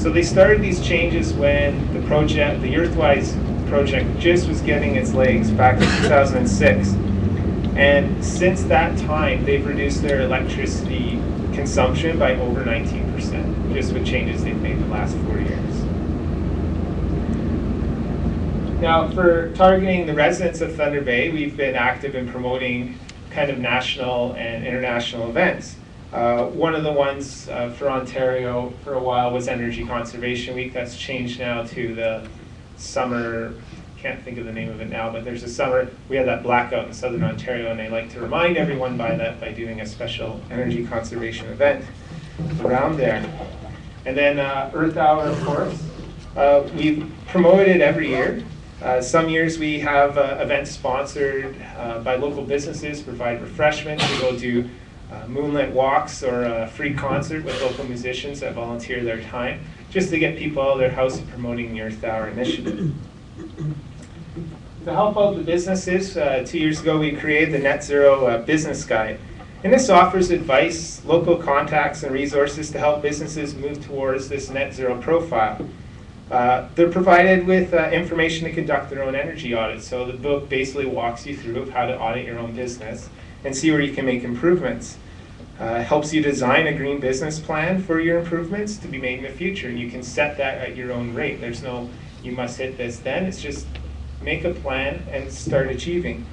So they started these changes when the project, the Earthwise project, just was getting its legs back in 2006. And since that time, they've reduced their electricity consumption by over 19%, just with changes they've made in the last 4 years. Now, for targeting the residents of Thunder Bay, we've been active in promoting kind of national and international events. One of the ones for Ontario for a while was Energy Conservation Week. That's changed now to the summer, can't think of the name of it now, but there's a summer, we had that blackout in southern Ontario, and they like to remind everyone by that by doing a special energy conservation event around there. And then Earth Hour, of course. We've promoted it every year. Some years we have events sponsored by local businesses, provide refreshments. We go do moonlit walks or a free concert with local musicians that volunteer their time, just to get people out of their house and promoting the Earth Hour initiative. To help out the businesses, 2 years ago we created the Net Zero Business Guide. And this offers advice, local contacts, and resources to help businesses move towards this net zero profile. They're provided with information to conduct their own energy audits. So the book basically walks you through how to audit your own business and see where you can make improvements. Helps you design a green business plan for your improvements to be made in the future. And you can set that at your own rate. There's no, you must hit this then. It's just make a plan and start achieving.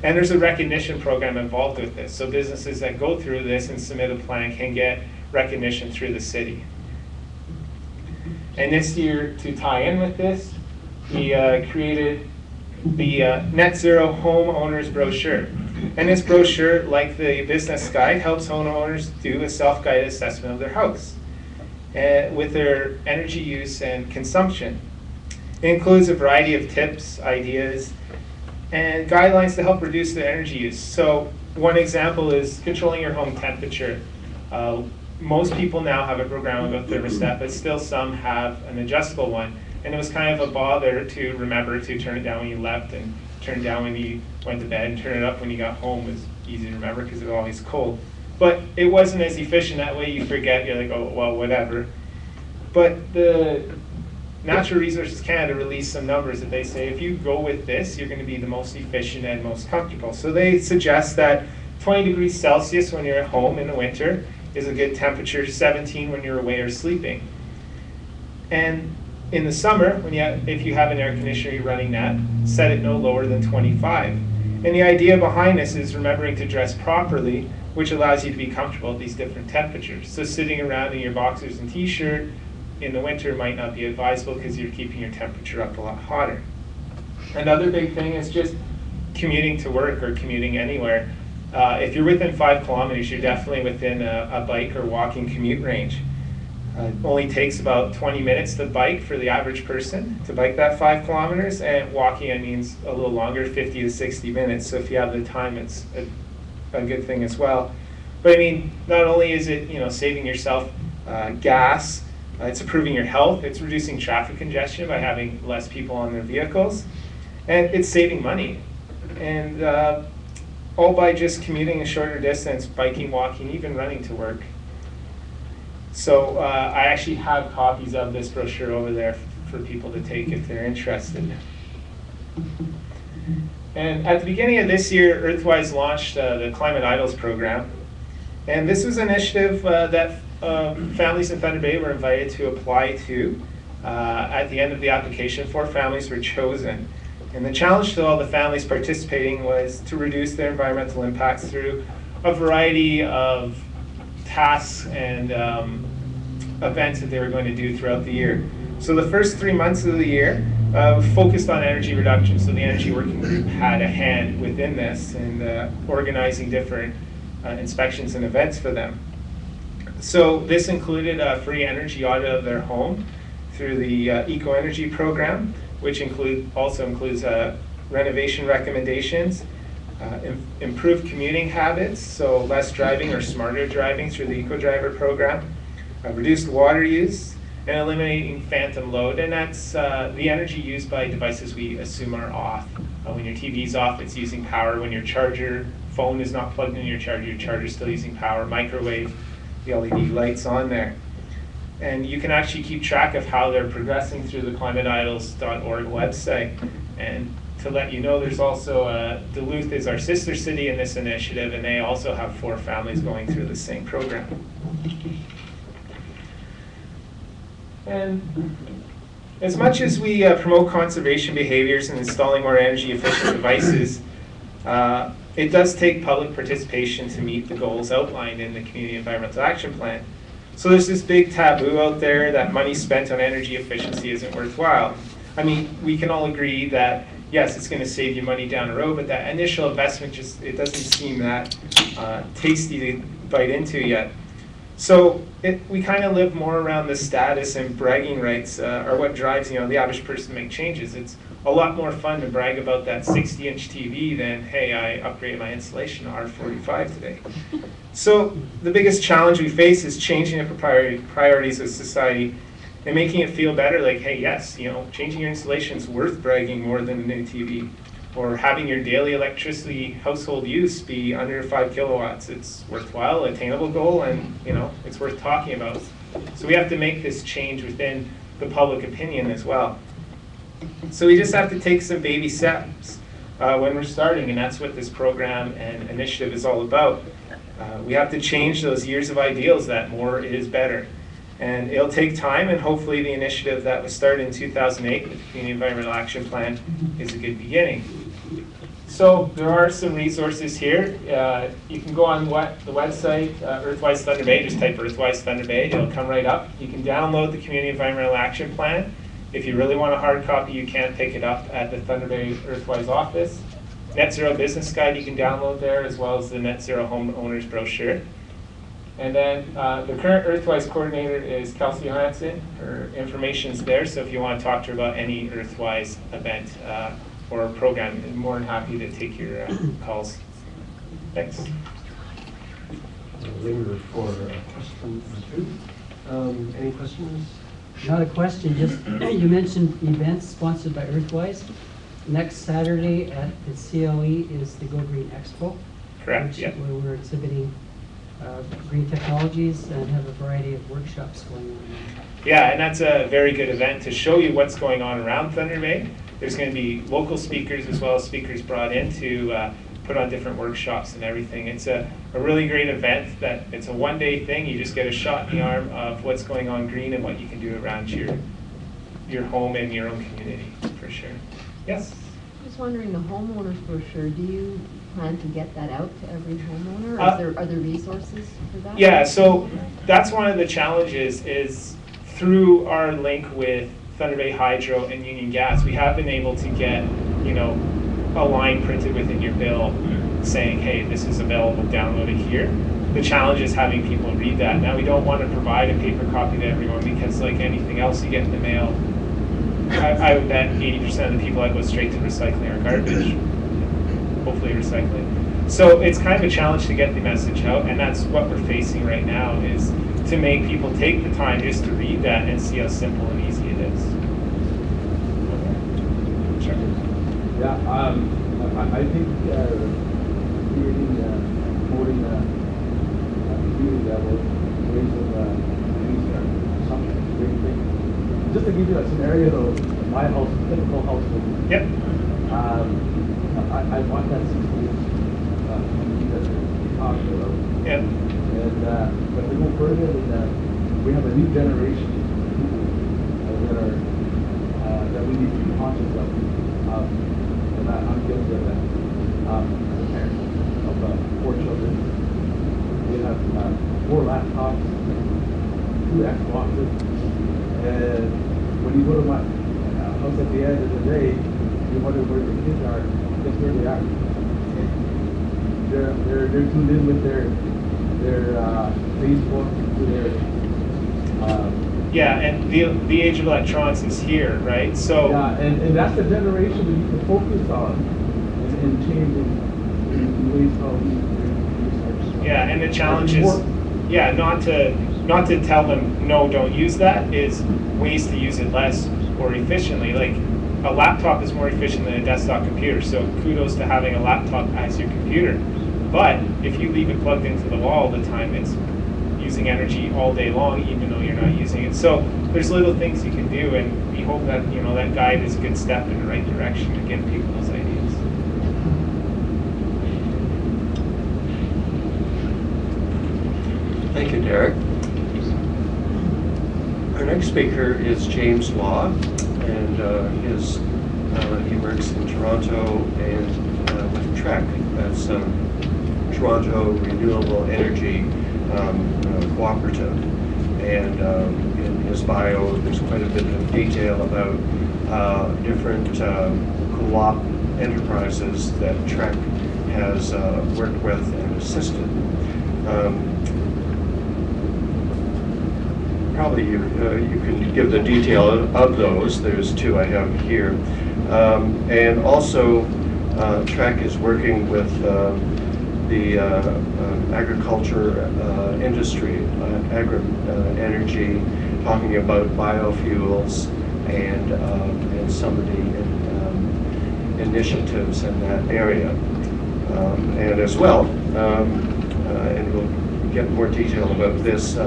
And there's a recognition program involved with this. So businesses that go through this and submit a plan can get recognition through the city. And this year, to tie in with this, we created the Net Zero Homeowners Brochure. And this brochure, like the business guide, helps homeowners do a self-guided assessment of their house with their energy use and consumption. It includes a variety of tips, ideas, and guidelines to help reduce the energy use. So one example is controlling your home temperature. Most people now have a programmable thermostat, but still some have an adjustable one. And it was kind of a bother to remember to turn it down when you left and turn it down when you went to bed and turn it up when you got home. It was easy to remember because it was always cold. But it wasn't as efficient that way. You forget, you're like, oh, well, whatever. But the Natural Resources Canada released some numbers that they say if you go with this, you're going to be the most efficient and most comfortable. So they suggest that 20 degrees Celsius when you're at home in the winter is a good temperature, 17 when you're away or sleeping. And in the summer, if you have an air conditioner you're running that, set it no lower than 25. And the idea behind this is remembering to dress properly, which allows you to be comfortable at these different temperatures. So sitting around in your boxers and t-shirt in the winter might not be advisable because you're keeping your temperature up a lot hotter. Another big thing is just commuting to work or commuting anywhere. If you're within 5 kilometers, you're definitely within a bike or walking commute range. It only takes about 20 minutes to bike for the average person to bike that 5 kilometers, and walking it means a little longer, 50 to 60 minutes. So if you have the time, it's a good thing as well. But I mean, not only is it saving yourself gas, it's improving your health, it's reducing traffic congestion by having less people on their vehicles, and it's saving money. And all by just commuting a shorter distance, biking, walking, even running to work. So I actually have copies of this brochure over there for people to take if they're interested. And at the beginning of this year, Earthwise launched the Climate Idols program. And this was an initiative that families in Thunder Bay were invited to apply to. At the end of the application, 4 families were chosen. And the challenge to all the families participating was to reduce their environmental impacts through a variety of tasks and events that they were going to do throughout the year. So the first 3 months of the year focused on energy reduction. So the Energy Working Group had a hand within this and organizing different inspections and events for them. So this included a free energy audit of their home through the Eco Energy program, which also includes renovation recommendations, improved commuting habits, so less driving or smarter driving through the Eco Driver program, reduced water use, and eliminating phantom load. And that's the energy used by devices we assume are off. When your TV's off, it's using power. When your phone is not plugged in your charger's still using power. Microwave, the LED lights on there. And you can actually keep track of how they're progressing through the climateidols.org website. And to let you know, there's also Duluth is our sister city in this initiative, and they also have 4 families going through the same program. And as much as we promote conservation behaviors and installing more energy efficient devices, it does take public participation to meet the goals outlined in the Community Environmental Action Plan. So there's this big taboo out there that money spent on energy efficiency isn't worthwhile. I mean, we can all agree that, yes, it's going to save you money down the road, but that initial investment it doesn't seem that tasty to bite into yet. So we kind of live more around the status and bragging rights are what drives the average person to make changes. It's a lot more fun to brag about that 60-inch TV than, hey, I upgraded my installation to R45 today. So the biggest challenge we face is changing the priorities of society and making it feel better, like, hey, yes, changing your installation is worth bragging more than a new TV. Or having your daily electricity household use be under 5 kilowatts. It's worthwhile, attainable goal, and it's worth talking about. So we have to make this change within the public opinion as well. So we just have to take some baby steps when we're starting, and that's what this program and initiative is all about. We have to change those years of ideals that more is better. And it'll take time, and hopefully the initiative that was started in 2008 with the Community Environmental Action Plan is a good beginning. So there are some resources here. You can go on the website, Earthwise Thunder Bay, just type Earthwise Thunder Bay, it'll come right up. You can download the Community Environmental Action Plan. If you really want a hard copy, you can pick it up at the Thunder Bay Earthwise office. Net Zero Business Guide you can download there, as well as the Net Zero Homeowners Brochure. And then the current Earthwise coordinator is Kelsey Hansen. Her information is there, so if you want to talk to her about any Earthwise event or program, I'm more than happy to take your calls. Thanks. Linger for question number 2. Any questions? Not a question, just you mentioned events sponsored by Earthwise. Next Saturday at the CLE is the Go Green Expo. Correct, yeah. Where we're exhibiting green technologies and have a variety of workshops going on. Yeah, and that's a very good event to show you what's going on around Thunder Bay. There's going to be local speakers as well as speakers brought in to put on different workshops and everything. It's a really great event that it's a one-day thing. You just get a shot in the arm of what's going on green and what you can do around your home and your own community, for sure. Yes? Just wondering, the homeowners brochure, do you plan to get that out to every homeowner? Are there resources for that? Yeah, so that's one of the challenges is through our link with Thunder Bay Hydro and Union Gas, we have been able to get, a line printed within your bill saying, hey, this is available, download it here. The challenge is having people read that. Now, we don't want to provide a paper copy to everyone because like anything else you get in the mail, I would bet 80% of the people that go straight to recycling are garbage, hopefully recycling. So it's kind of a challenge to get the message out, and that's what we're facing right now, is to make people take the time just to read that and see how simple and easy it is. Sure. Yeah, I think creating, promoting community level ways of reducing consumption is a great thing. Just to give you a scenario though, my house, typical household. Yep. I want that system that we talked about. Yep. And but to go further than that, we have a new generation of people that we need to be conscious of. And I'm guilty of that. As a parent of 4 children, we have 4 laptops, 2 Xboxes, and when you go to my house at the end of the day, you wonder where the kids are. Guess where they are? They're tuned in with their Facebook, to their yeah, and the age of electronics is here, right? So yeah, and that's the generation that you can focus on and change in ways how we research. yeah, and the challenge is not to tell them no, don't use that, is ways to use it less or efficiently. Like a laptop is more efficient than a desktop computer, so kudos to having a laptop as your computer. But if you leave it plugged into the wall all the time, it's using energy all day long, even though you're not using it. So there's little things you can do, and we hope that that guide is a good step in the right direction to give people those ideas. Thank you, Derek. Our next speaker is James Law, and he works in Toronto and with TREC. That's Toronto Renewable Energy Cooperative. And in his bio, there's quite a bit of detail about different co-op enterprises that TREC has worked with and assisted. Probably you can give the detail of those. There's 2 I have here. And also, TREC is working with the agriculture industry, agri-energy, talking about biofuels and some of the initiatives in that area. And as well, and we'll get more detail about this,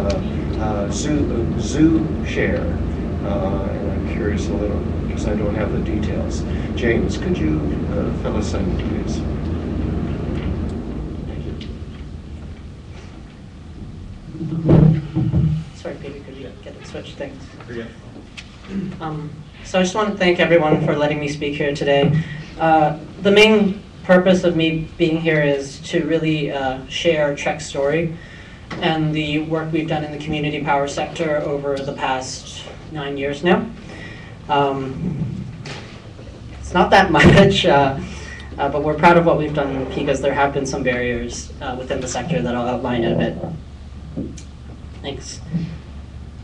Zoo Share, and I'm curious a little, because I don't have the details. James, could you fill us in, please? Sorry, Peter, could you get it switched? Thanks. So I just want to thank everyone for letting me speak here today. The main purpose of me being here is to really share TREC's story and the work we've done in the community power sector over the past 9 years now. It's not that much, but we're proud of what we've done because there have been some barriers within the sector that I'll outline in a bit. Thanks.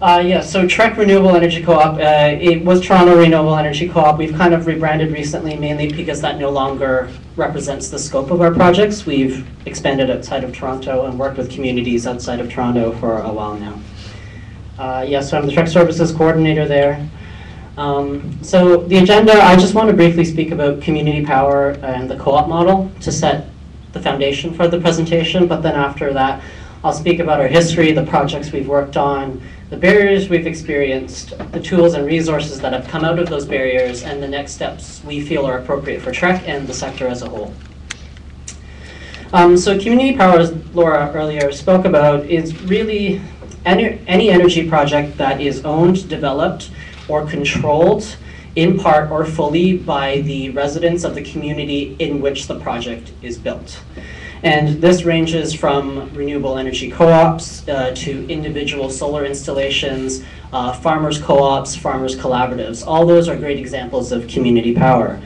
So TREC Renewable Energy Co-op, it was Toronto Renewable Energy Co-op. We've kind of rebranded recently, mainly because that no longer represents the scope of our projects. We've expanded outside of Toronto and worked with communities outside of Toronto for a while now. So I'm the TREC Services Coordinator there. So the agenda, I just want to briefly speak about community power and the co-op model to set the foundation for the presentation, but then after that, I'll speak about our history, the projects we've worked on, the barriers we've experienced, the tools and resources that have come out of those barriers, and the next steps we feel are appropriate for TREC and the sector as a whole. So community power, as Laura earlier spoke about, is really any energy project that is owned, developed, or controlled in part or fully by the residents of the community in which the project is built. And this ranges from renewable energy co-ops to individual solar installations, farmers co-ops, farmers collaboratives. All those are great examples of community power.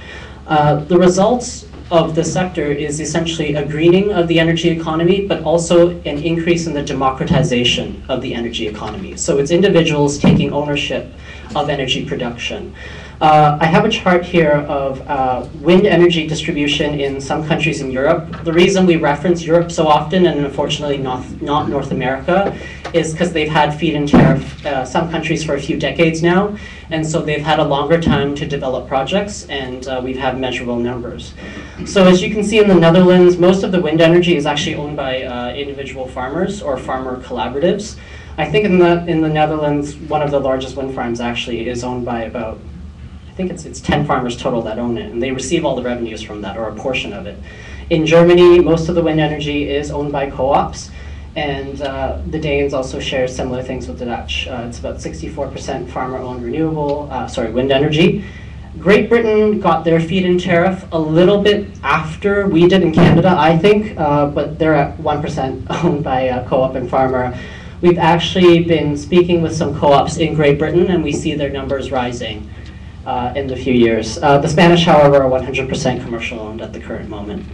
The results of the sector is essentially a greening of the energy economy, but also an increase in the democratization of the energy economy. So it's individuals taking ownership of energy production. I have a chart here of wind energy distribution in some countries in Europe. The reason we reference Europe so often, and unfortunately not North America, is because they've had feed-in tariff, some countries for a few decades now, and so they've had a longer time to develop projects, and we've had measurable numbers. So as you can see in the Netherlands, most of the wind energy is actually owned by individual farmers or farmer collaboratives. I think in the Netherlands, one of the largest wind farms actually is owned by about, I think it's 10 farmers total that own it, and they receive all the revenues from that, or a portion of it. In Germany, most of the wind energy is owned by co-ops, and the Danes also share similar things with the Dutch. It's about 64% farmer-owned wind energy. Great Britain got their feed-in tariff a little bit after we did in Canada, I think, but they're at 1% owned by co-op and farmer. We've actually been speaking with some co-ops in Great Britain, and we see their numbers rising in the few years. The Spanish, however, are 100% commercial owned at the current moment.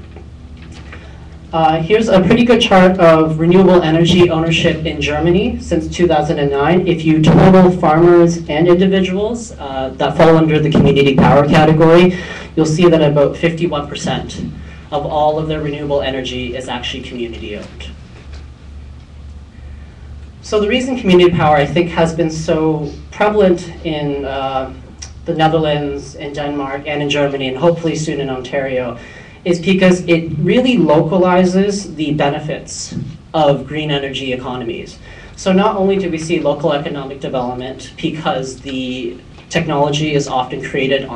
Here's a pretty good chart of renewable energy ownership in Germany since 2009. If you total farmers and individuals that fall under the community power category, you'll see that about 51% of all of their renewable energy is actually community owned. So the reason community power, I think, has been so prevalent in the Netherlands, in Denmark, and in Germany, and hopefully soon in Ontario, is because it really localizes the benefits of green energy economies. So not only do we see local economic development because the technology is often created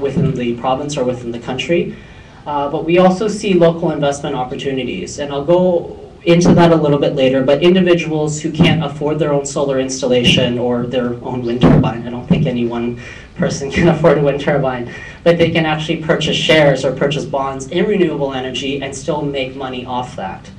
within the province or within the country, but we also see local investment opportunities. And I'll go into that a little bit later, but individuals who can't afford their own solar installation or their own wind turbine, I don't think any one person can afford a wind turbine, but they can actually purchase shares or purchase bonds in renewable energy and still make money off that.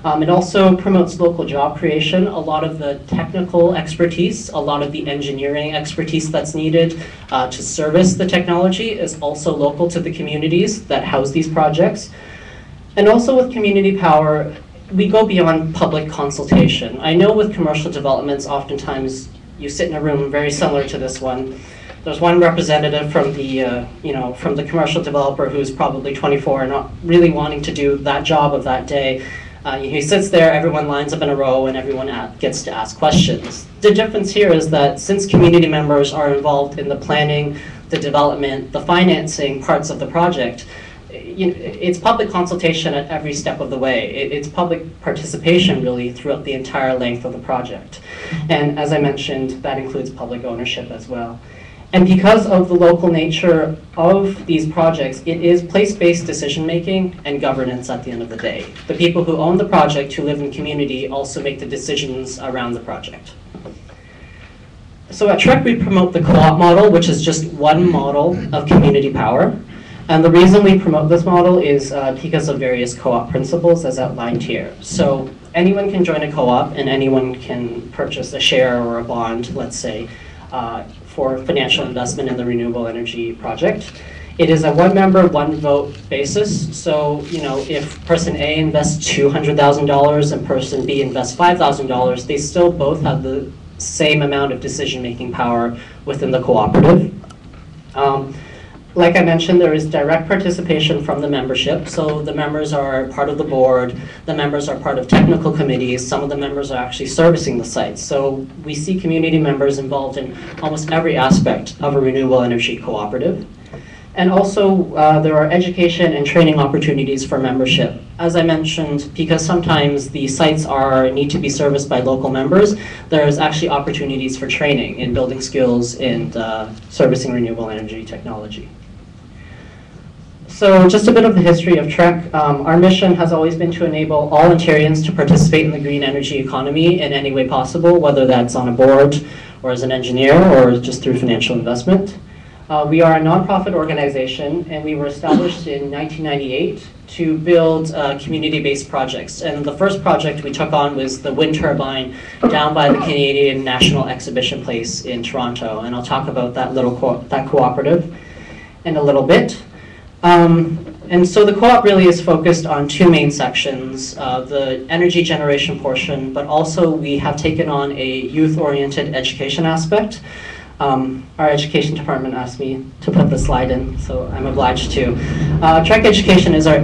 It also promotes local job creation. A lot of the technical expertise, a lot of the engineering expertise that's needed to service the technology is also local to the communities that house these projects. And also with community power, we go beyond public consultation. I know with commercial developments, oftentimes you sit in a room very similar to this one. There's one representative from the, from the commercial developer who's probably 24, not really wanting to do that job of that day. He sits there, everyone lines up in a row, and everyone gets to ask questions. The difference here is that since community members are involved in the planning, the development, the financing parts of the project, it's public consultation at every step of the way. It's public participation, really, throughout the entire length of the project. And as I mentioned, that includes public ownership as well. And because of the local nature of these projects, it is place-based decision-making and governance at the end of the day. The people who own the project, who live in community, also make the decisions around the project. So at TREC, we promote the co-op model, which is just one model of community power. And the reason we promote this model is because of various co-op principles as outlined here. So anyone can join a co-op and anyone can purchase a share or a bond, let's say, for financial investment in the renewable energy project. It is a one-member, one-vote basis. So, if person A invests $200,000 and person B invests $5,000, they still both have the same amount of decision-making power within the cooperative. Like I mentioned, there is direct participation from the membership. So the members are part of the board, the members are part of technical committees, some of the members are actually servicing the sites. So we see community members involved in almost every aspect of a renewable energy cooperative. And also there are education and training opportunities for membership as I mentioned, because sometimes the sites need to be serviced by local members, there's actually opportunities for training in building skills and servicing renewable energy technology. So just a bit of the history of TREC. Our mission has always been to enable all Ontarians to participate in the green energy economy in any way possible, whether that's on a board or as an engineer or just through financial investment. We are a nonprofit organization, and we were established in 1998 to build community-based projects. And the first project we took on was the wind turbine down by the Canadian National Exhibition Place in Toronto. And I'll talk about that that cooperative in a little bit. And so the co-op really is focused on two main sections, the energy generation portion, but also we have taken on a youth-oriented education aspect. Our education department asked me to put the slide in, so I'm obliged to. TREC Education is our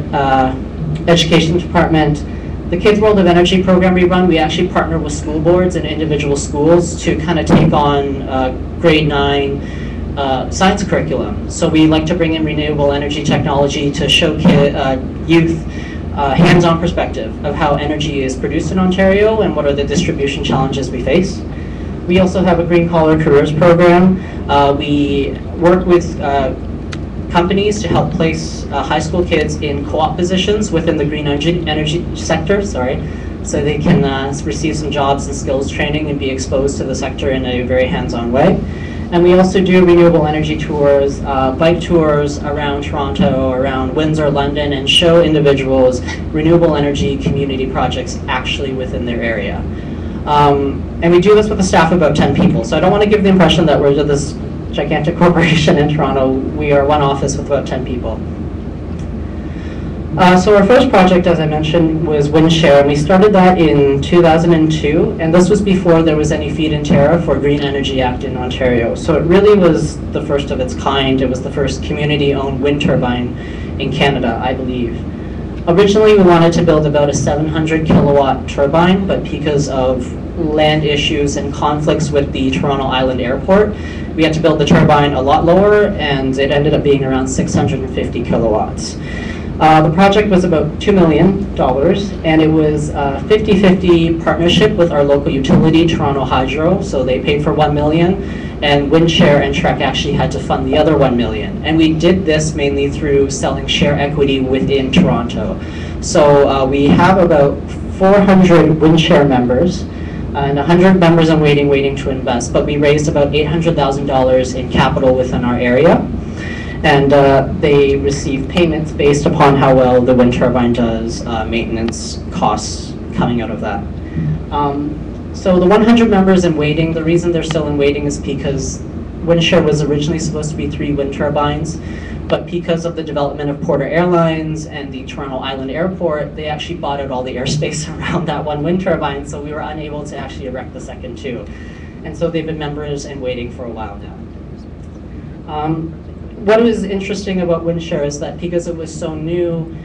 education department. The Kids World of Energy program we run, we actually partner with school boards and individual schools to kind of take on grade 9 science curriculum. So we like to bring in renewable energy technology to show youth hands-on perspective of how energy is produced in Ontario and what are the distribution challenges we face. We also have a Green Collar Careers program. We work with companies to help place high school kids in co-op positions within the green energy sector, so they can receive some jobs and skills training and be exposed to the sector in a very hands-on way. And we also do renewable energy tours, bike tours around Toronto, around Windsor, London, and show individuals renewable energy community projects actually within their area. And we do this with a staff of about 10 people. So I don't want to give the impression that we're this gigantic corporation in Toronto. We are one office with about 10 people. So our first project, as I mentioned, was WindShare, and we started that in 2002, and this was before there was any feed-in tariff or Green Energy Act in Ontario. So it really was the first of its kind. It was the first community-owned wind turbine in Canada, I believe. Originally, we wanted to build about a 700 kilowatt turbine, but because of land issues and conflicts with the Toronto Island Airport, we had to build the turbine a lot lower, and it ended up being around 650 kilowatts. The project was about $2 million, and it was a 50-50 partnership with our local utility, Toronto Hydro. So they paid for $1 million, and WindShare and TREC actually had to fund the other $1 million. And we did this mainly through selling share equity within Toronto. So we have about 400 WindShare members, and 100 members in waiting to invest. But we raised about $800,000 in capital within our area. And they receive payments based upon how well the wind turbine does, maintenance costs coming out of that. So the 100 members in waiting, the reason they're still in waiting is because WindShare was originally supposed to be 3 wind turbines, but because of the development of Porter Airlines and the Toronto Island Airport, they actually bought out all the airspace around that one wind turbine, so we were unable to actually erect the second 2. And so they've been members in waiting for a while now. What was interesting about WindShare is that because it was so new,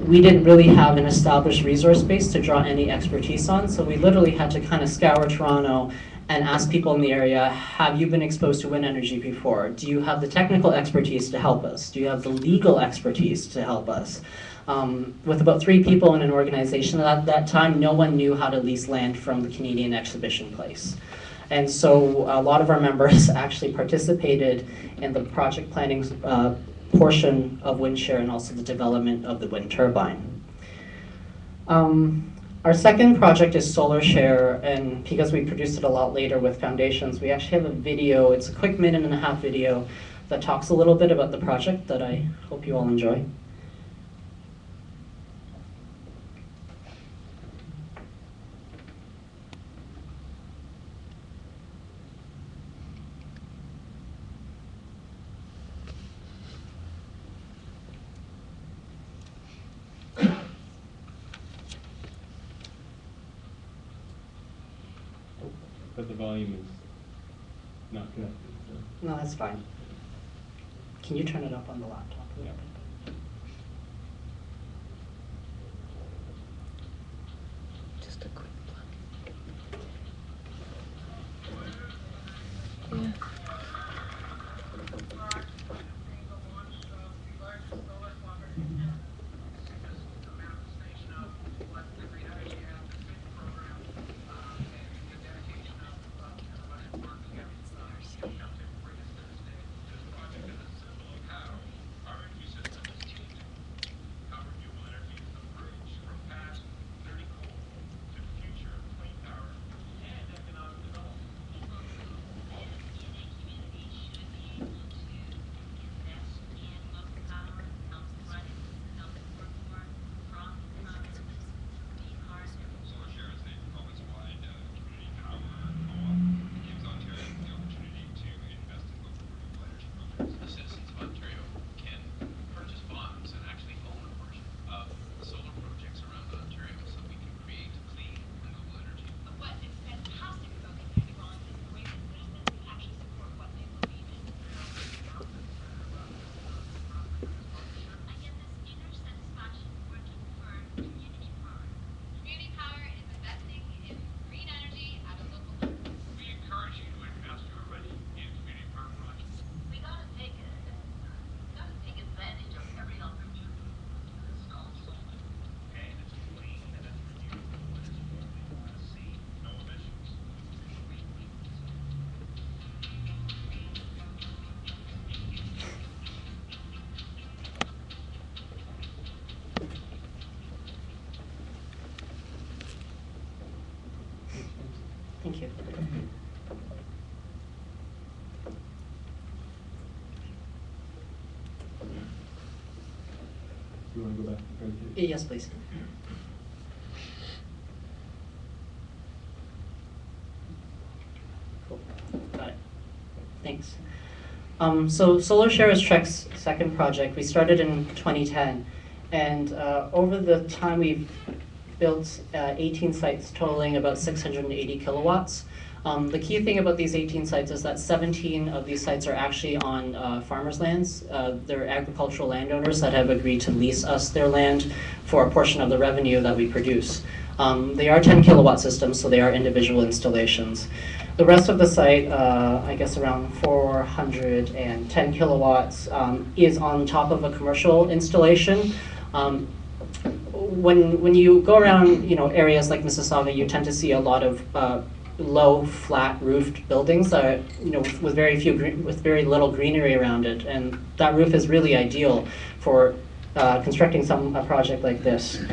we didn't really have an established resource base to draw any expertise on. So we literally had to kind of scour Toronto and ask people in the area, have you been exposed to wind energy before? Do you have the technical expertise to help us? Do you have the legal expertise to help us? With about 3 people in an organization at that time, no one knew how to lease land from the Canadian Exhibition Place. And so a lot of our members actually participated in the project planning portion of WindShare and also the development of the wind turbine. Our second project is SolarShare, and because we produced it a lot later with foundations, we actually have a video. It's a quick 1.5-minute video that talks a little bit about the project that I hope you all enjoy. But the volume is not connected. So. No, that's fine. Can you turn it up on the laptop? Yeah. Just a quick Yeah. Thank you. You want to go back to the presentation? Yes, please. Cool. Got it. Thanks. So Solar Share is Trek's second project. We started in 2010, and over the time we've built 18 sites totaling about 680 kilowatts. The key thing about these 18 sites is that 17 of these sites are actually on farmers' lands. They're agricultural landowners that have agreed to lease us their land for a portion of the revenue that we produce. They are 10 kilowatt systems, so they are individual installations. The rest of the site, I guess around 410 kilowatts, is on top of a commercial installation. When you go around, areas like Mississauga, you tend to see a lot of low, flat roofed buildings that with very little greenery around it, and that roof is really ideal for constructing a project like this.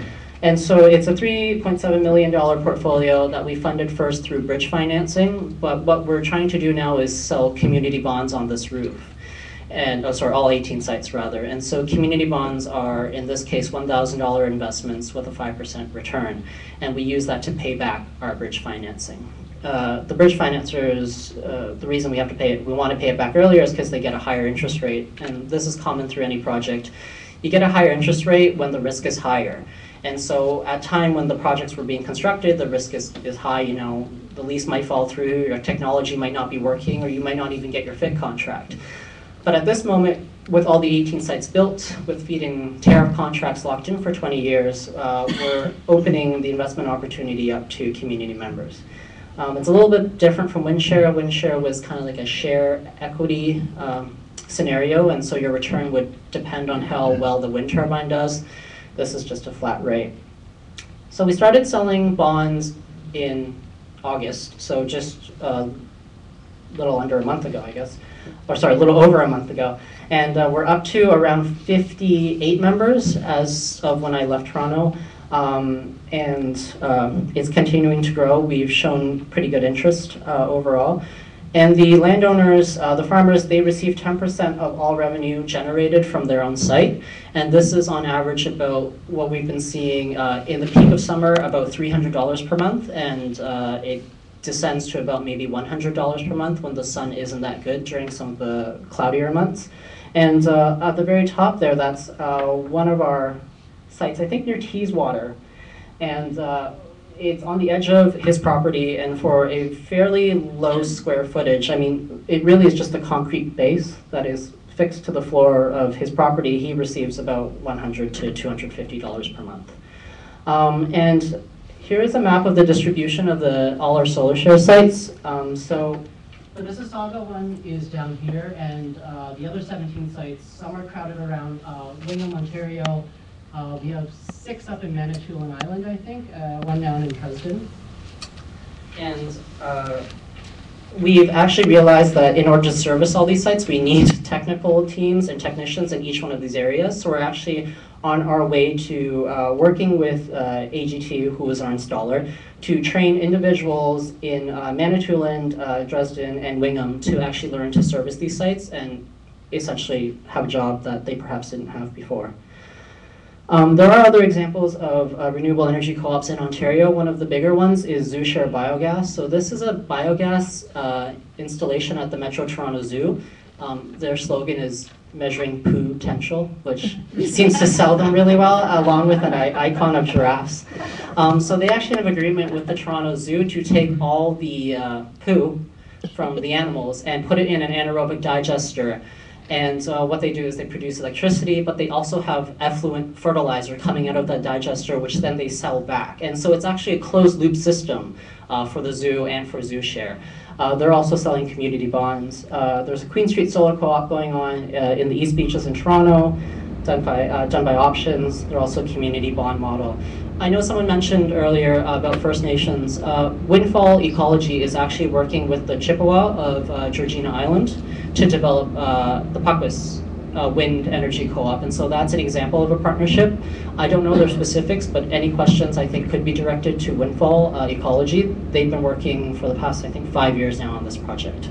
And so it's a $3.7 million portfolio that we funded first through bridge financing, but what we're trying to do now is sell community bonds on this roof. And, all 18 sites rather. And so community bonds are, in this case, $1,000 investments with a 5% return. And we use that to pay back our bridge financing. The bridge financiers, the reason we want to pay it back earlier is because they get a higher interest rate. And this is common through any project. You get a higher interest rate when the risk is higher. And so at time when the projects were being constructed, the risk is high, the lease might fall through, your technology might not be working, or you might not even get your FIT contract. But at this moment, with all the 18 sites built, with feed-in tariff contracts locked in for 20 years, we're opening the investment opportunity up to community members. It's a little bit different from WindShare. WindShare was kind of like a share equity scenario, and so your return would depend on how well the wind turbine does. This is just a flat rate. So we started selling bonds in August, so just a little under a month ago, I guess. Or sorry, a little over a month ago. And we're up to around 58 members as of when I left Toronto. It's continuing to grow. We've shown pretty good interest overall. And the landowners, the farmers, they receive 10% of all revenue generated from their own site. And this is on average about what we've been seeing in the peak of summer, about $300 per month. And it descends to about maybe $100 per month when the sun isn't that good during some of the cloudier months. And at the very top there, that's one of our sites, I think near Teeswater. And it's on the edge of his property, and for a fairly low square footage, I mean, it really is just a concrete base that is fixed to the floor of his property. He receives about $100 to $250 per month. And here is a map of the distribution of all our solar share sites. So the Mississauga one is down here, and the other 17 sites, some are crowded around Wingham, Ontario. We have 6 up in Manitoulin Island, I think, 1 down in Cosden. And we've actually realized that in order to service all these sites, we need technical teams and technicians in each one of these areas. So we're actually on our way to working with AGT, who is our installer, to train individuals in Manitoulin, Dresden, and Wingham to actually learn to service these sites and essentially have a job that they perhaps didn't have before. There are other examples of renewable energy co-ops in Ontario. One of the bigger ones is ZooShare Biogas. So this is a biogas installation at the Metro Toronto Zoo. Their slogan is measuring potential, which seems to sell them really well, along with an icon of giraffes. So they actually have an agreement with the Toronto Zoo to take all the poo from the animals and put it in an anaerobic digester. And what they do is they produce electricity, but they also have effluent fertilizer coming out of that digester, which then they sell back. And so it's actually a closed loop system for the zoo and for ZooShare. They're also selling community bonds. There's a Queen Street Solar Co-op going on in the East Beaches in Toronto, done by Options. They're also a community bond model. I know someone mentioned earlier about First Nations. Windfall Ecology is actually working with the Chippewa of Georgina Island to develop the Pukwis wind energy co-op, and so that's an example of a partnership. I don't know their specifics, but any questions I think could be directed to Windfall Ecology. They've been working for the past, I think, 5 years now on this project.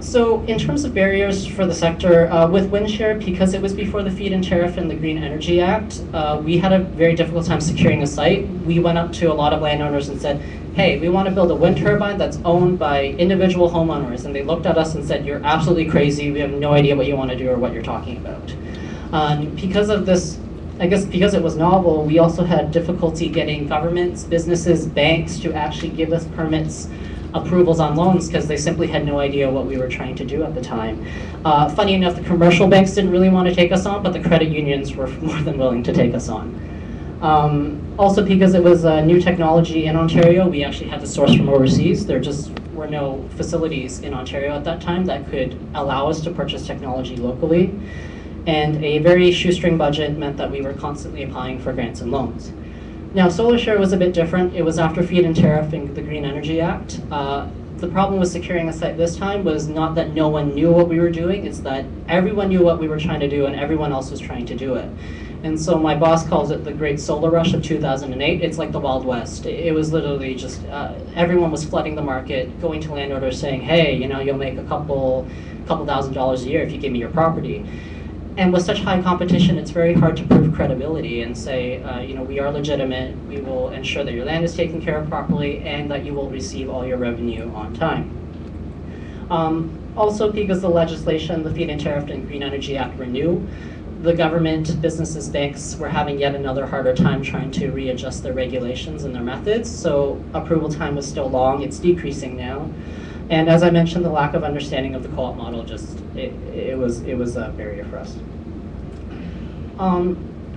So in terms of barriers for the sector, with Windshare, because it was before the feed-in tariff and the Green Energy Act, we had a very difficult time securing a site. We went up to a lot of landowners and said, hey, we want to build a wind turbine that's owned by individual homeowners. And they looked at us and said, you're absolutely crazy. We have no idea what you want to do or what you're talking about. Because of this, I guess because it was novel, we also had difficulty getting governments, businesses, banks to actually give us permits, approvals on loans, because they simply had no idea what we were trying to do at the time. Funny enough, the commercial banks didn't really want to take us on, but the credit unions were more than willing to take us on. Also, because it was a new technology in Ontario, we actually had to source from overseas. There just were no facilities in Ontario at that time that could allow us to purchase technology locally. And a very shoestring budget meant that we were constantly applying for grants and loans. Now, SolarShare was a bit different. It was after feed-in tariff and the Green Energy Act. The problem with securing a site this time was not that no one knew what we were doing, it's that everyone knew what we were trying to do and everyone else was trying to do it. And so my boss calls it the Great Solar Rush of 2008. It's like the Wild West. It was literally just, everyone was flooding the market, going to landowners saying, hey, you know, you'll make a couple $1,000s a year if you give me your property. And with such high competition, it's very hard to prove credibility and say, you know, we are legitimate, we will ensure that your land is taken care of properly, and that you will receive all your revenue on time. Also, because the legislation, the Feed-in Tariff and Green Energy Act were new, the government, businesses, banks were having yet another harder time trying to readjust their regulations and their methods, so approval time was still long. It's decreasing now. And as I mentioned, the lack of understanding of the co-op model just, it was a barrier for us.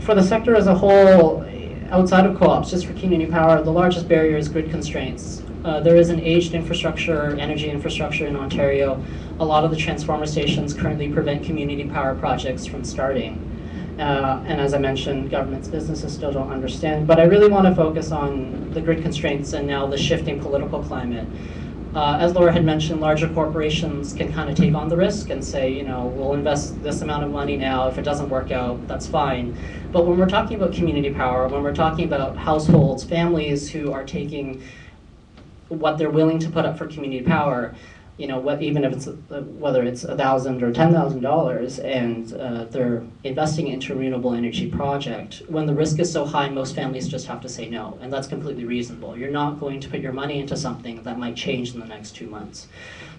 For the sector as a whole, outside of co-ops, just for community power, the largest barrier is grid constraints. There is an aged infrastructure, energy infrastructure in Ontario. A lot of the transformer stations currently prevent community power projects from starting. And as I mentioned, governments, businesses still don't understand. But I really want to focus on the grid constraints and now the shifting political climate. As Laura had mentioned, larger corporations can kind of take on the risk and say, you know, we'll invest this amount of money now. If it doesn't work out, that's fine. But when we're talking about community power, when we're talking about households, families who are taking what they're willing to put up for community power, you know, even if it's whether it's $1,000 or $10,000, and they're investing into a renewable energy project, when the risk is so high, most families just have to say no, and that's completely reasonable. You're not going to put your money into something that might change in the next 2 months.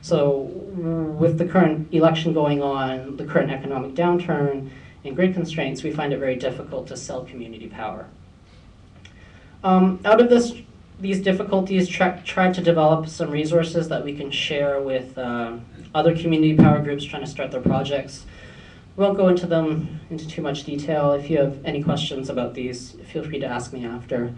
So with the current election going on, the current economic downturn, and grid constraints, we find it very difficult to sell community power. Out of these difficulties, tried to develop some resources that we can share with other community power groups trying to start their projects. We won't go into them into too much detail. If you have any questions about these, feel free to ask me after.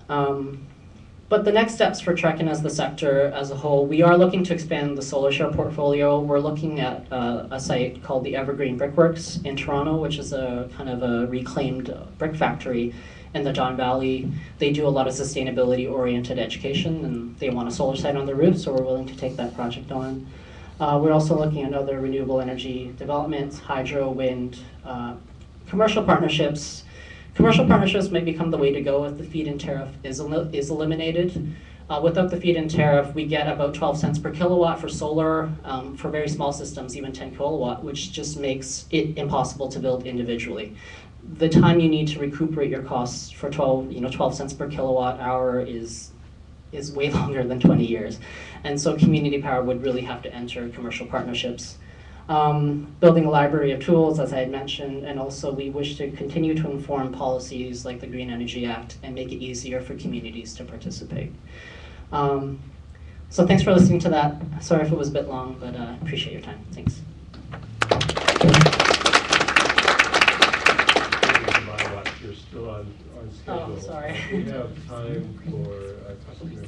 But the next steps for Trek and as the sector as a whole, we are looking to expand the SolarShare portfolio. We're looking at a site called the Evergreen Brickworks in Toronto, which is a kind of a reclaimed brick factory in the Don Valley. They do a lot of sustainability-oriented education, and they want a solar site on their roof, so we're willing to take that project on. We're also looking at other renewable energy developments, hydro, wind, commercial partnerships. Commercial partnerships may become the way to go if the feed-in tariff is eliminated. Without the feed-in tariff, we get about 12 cents per kilowatt for solar, for very small systems, even 10 kilowatt, which just makes it impossible to build individually. The time you need to recuperate your costs for 12 cents per kilowatt hour is way longer than 20 years. And so community power would really have to enter commercial partnerships. Building a library of tools, as I had mentioned, and also we wish to continue to inform policies like the Green Energy Act and make it easier for communities to participate. So thanks for listening to that. Sorry if it was a bit long, but appreciate your time. Thanks. You're still on schedule. Oh, sorry. We have time for a customer.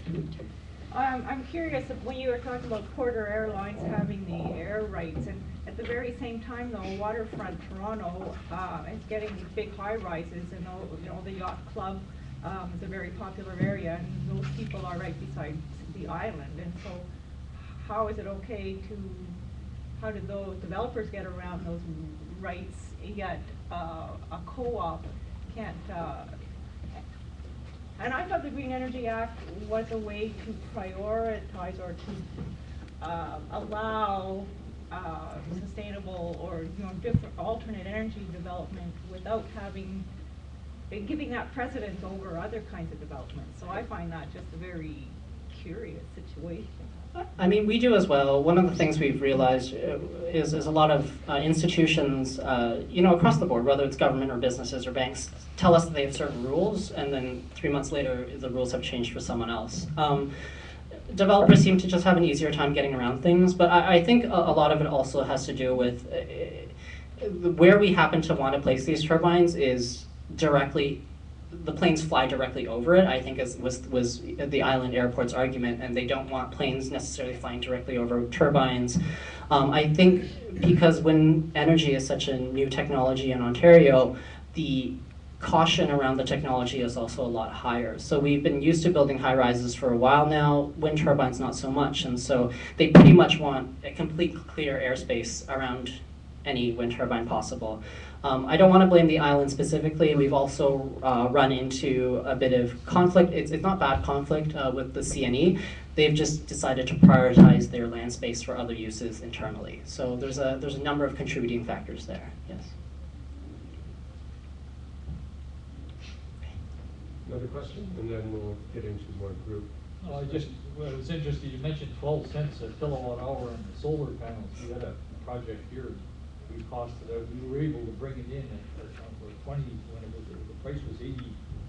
I'm curious if when you were talking about Porter Airlines having the air rights, and at the very same time, though, waterfront Toronto is getting these big high rises, and the yacht club is a very popular area, and those people are right beside the island. And so, how is it okay to? how did those developers get around those rights, yet a co-op can't, and I thought the Green Energy Act was a way to prioritize or to allow sustainable or different alternate energy development without giving that precedence over other kinds of development. So I find that just a very curious situation. I mean, we do as well. One of the things we've realized is a lot of institutions, across the board, whether it's government or businesses or banks, tell us that they have certain rules, and then 3 months later, the rules have changed for someone else. Developers seem to just have an easier time getting around things, but I think a lot of it also has to do with where we happen to want to place these turbines is directly. The planes fly directly over it, I think was the island airport's argument, and they don't want planes necessarily flying directly over turbines. I think because wind energy is such a new technology in Ontario, the caution around the technology is also a lot higher. So we've been used to building high rises for a while now, wind turbines not so much, and so they pretty much want a complete clear airspace around any wind turbine possible. I don't want to blame the island specifically. We've also run into a bit of conflict. It's not bad conflict with the CNE. They've just decided to prioritize their land space for other uses internally. So there's a number of contributing factors there. Yes. Another question, and then we'll get into more group. Well, I was interested, you mentioned 12 cents a kilowatt hour on the solar panels. We had a project here, we costed out, we were able to bring it in for 20, when the price was 80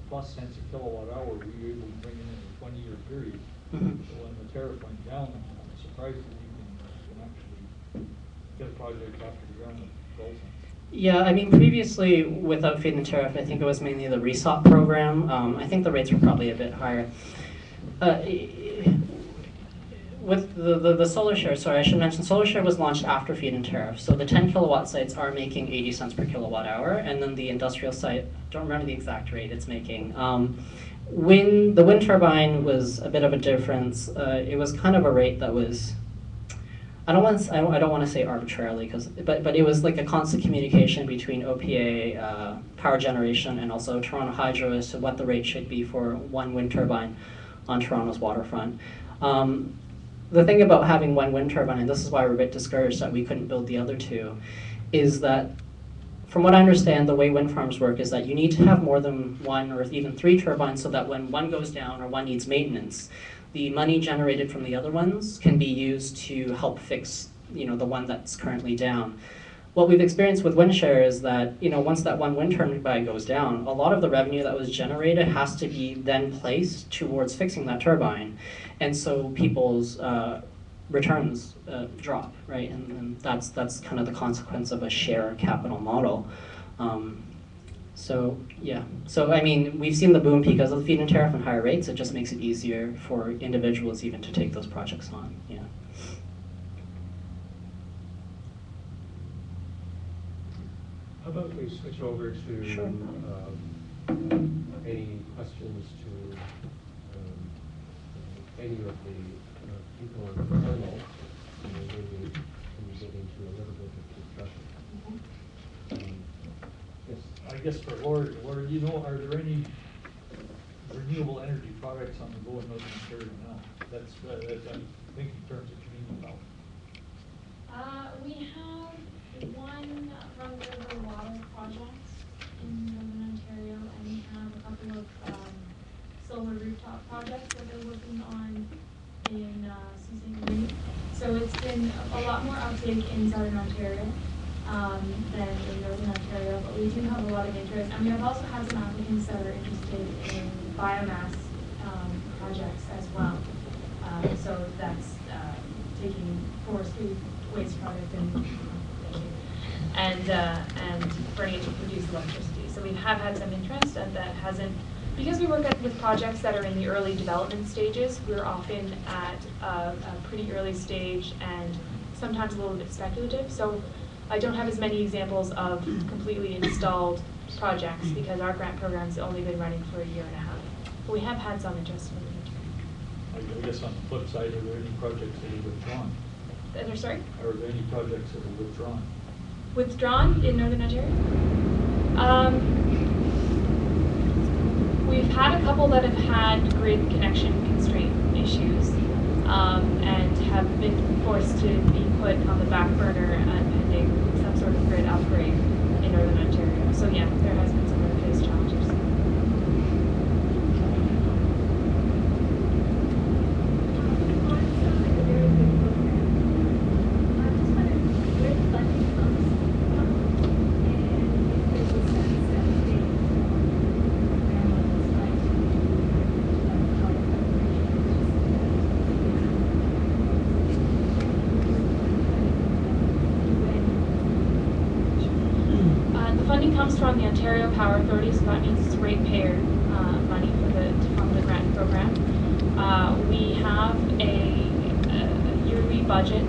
plus cents a kilowatt hour, we were able to bring it in a 20-year period. So when the tariff went down, I'm surprised that you can actually get a project off the ground at 12 cents. Yeah, I mean, previously, without feed-in tariff, I think it was mainly the RESOP program. I think the rates were probably a bit higher. With the solar share, sorry, I should mention, solar share was launched after feed-in tariff. So the 10 kilowatt sites are making 80 cents per kilowatt hour, and then the industrial site, don't remember the exact rate it's making. The wind turbine was a bit of a difference. It was kind of a rate that was, I don't want to say arbitrarily, but it was like a constant communication between OPA, power generation, and also Toronto Hydro as to what the rate should be for one wind turbine on Toronto's waterfront. The thing about having one wind turbine, and this is why we're a bit discouraged that we couldn't build the other two, is that from what I understand, the way wind farms work is that you need to have more than one or even 3 turbines so that when one goes down or one needs maintenance, the money generated from the other ones can be used to help fix, the one that's currently down. What we've experienced with WindShare is that, once that one wind turbine goes down, a lot of the revenue that was generated has to be then placed towards fixing that turbine. And so people's returns drop, right? And that's kind of the consequence of a share capital model. So I mean, we've seen the boom because of the feed-in tariff and higher rates. It just makes it easier for individuals even to take those projects on. Yeah. How about we switch over to Sure. any questions to any of the people on the panel, and then we can get into a little bit of discussion. Yes. I guess for Laura, are there any renewable energy products on the go in Northern Ontario now? That's I'm thinking in terms of community power. We have one run-of-the-river water project in Northern Ontario, and we have a couple of solar rooftop projects that they're working on in Sault Ste. Marie. So it's been a lot more uptake in Southern Ontario than in Northern Ontario, but we do have a lot of interest. And we have also had some applicants that are interested in biomass projects as well. So that's taking forestry waste product and burning it to produce electricity. So we have had some interest, and that hasn't, because we work with projects that are in the early development stages, we're often at a pretty early stage and sometimes a little bit speculative. So I don't have as many examples of completely installed projects because our grant program's only been running for a year and a half. But we have had some interest in the future. I guess on the flip side, are there any projects that you've withdrawn? Sorry? Are there any projects that are withdrawn? Withdrawn in Northern Ontario? We've had a couple that have had grid connection constraint issues and have been forced to be put on the back burner pending some sort of grid upgrade in Northern Ontario. So yeah, there has been some interface challenges. Comes from the Ontario Power Authority, so that means it's ratepayer money to fund the grant program. We have a yearly budget,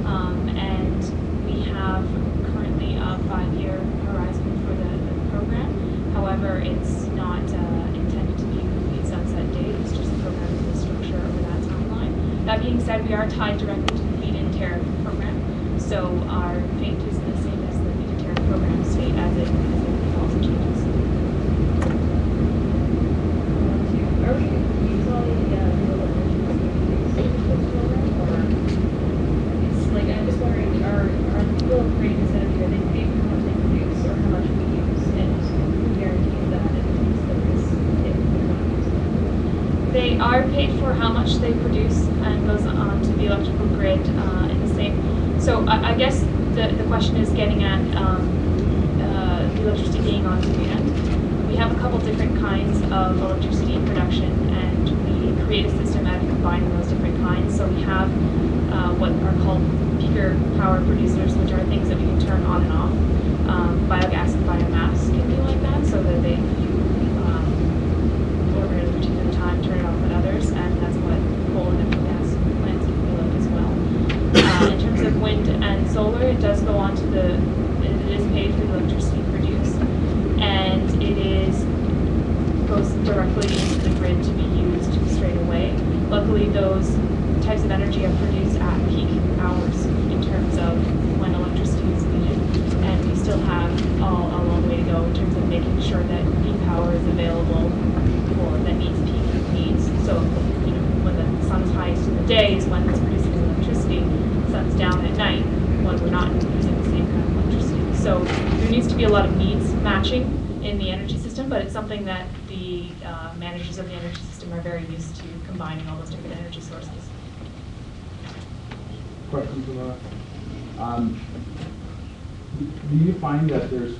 and we have currently a 5-year horizon for the program. However, it's not intended to be a complete sunset date. It's just a program with a structure over that timeline. That being said, we are tied directly to the feed-in tariff program, so our fate is the same as the feed-in tariff program's fate as it also changes. Are we going to use all the renewable energy program, or it's like, I'm just wondering, are people creating this energy, are they paying for how much they produce or how much we use, and who guarantees that it takes the risk if they're not using it? They are paid for how much they produce and goes on to the electrical grid in the same. So I guess the question is getting at the electricity being on demand. We have a couple different kinds of electricity production, and we create a system out of combining those different kinds. So we have what are called peaker power producers, which are things that we can turn on and off. Biogas and biomass can be like that, so that they over at a particular time turn it off at others, and that's what coal and natural gas plants can be like as well. In terms of wind and solar, it does go on to it is paid for the electricity produced, and goes directly into the grid to be used straight away. Luckily, those types of energy are produced at peak hours in terms of when electricity is needed, and we still have a long way to go in terms of making sure that peak power is available for that meets peak needs. So, when the sun's highest in the day is when it's producing electricity. The sun's down at night when we're not using the same kind of electricity. So there needs to be a lot of needs matching in the energy system, but it's something that the managers of the energy system are very used to, combining all those different energy sources. Question for Laura. Do you find that there's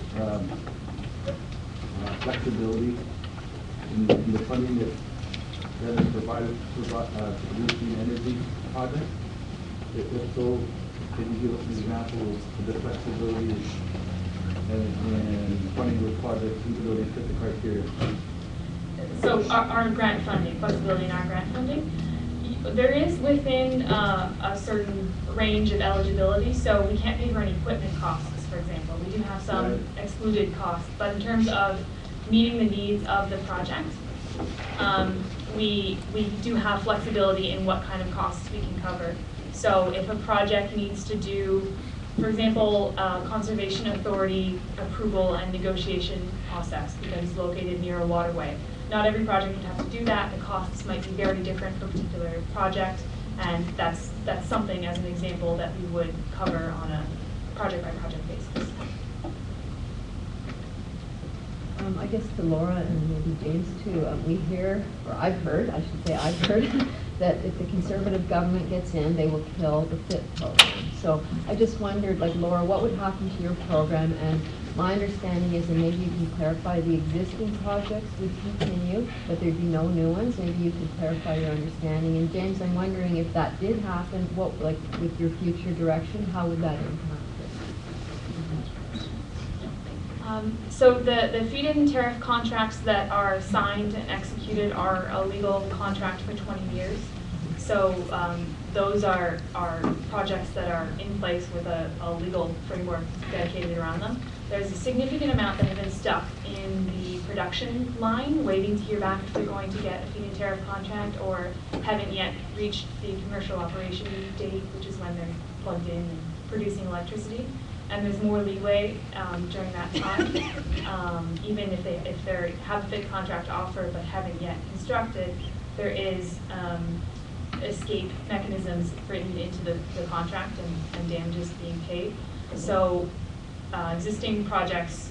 flexibility in the funding that is provided to produce the energy project? If so, can you give us an example of the flexibility in funding those projects, even though they fit the criteria? So our grant funding, flexibility in our grant funding, there is within a certain range of eligibility, so we can't pay for any equipment costs, for example. We do have some excluded costs, but in terms of meeting the needs of the project, we do have flexibility in what kind of costs we can cover. So if a project needs to do, for example, Conservation Authority approval and negotiation process because it's located near a waterway, not every project would have to do that. The costs might be very different for a particular project, and that's something, as an example, that we would cover on a project-by-project basis. I guess to Laura and maybe James too, we hear, or I've heard that if the Conservative government gets in, they will kill the FIT program. So I just wondered, like Laura, what would happen to your program? And my understanding is, and maybe you can clarify, the existing projects would continue, but there'd be no new ones. Maybe you could clarify your understanding. And James, I'm wondering if that did happen, what, like with your future direction, how would that impact it? So the feed-in tariff contracts that are signed and executed are a legal contract for 20 years. So those are projects that are in place with a legal framework dedicated around them. there's a significant amount that have been stuck in the production line, waiting to hear back if they're going to get a feed-in tariff contract, or haven't yet reached the commercial operation date, which is when they're plugged in and producing electricity. And there's more leeway during that time. Even if they have a FIT contract offer but haven't yet constructed, there is escape mechanisms written into the contract and damages being paid. So existing projects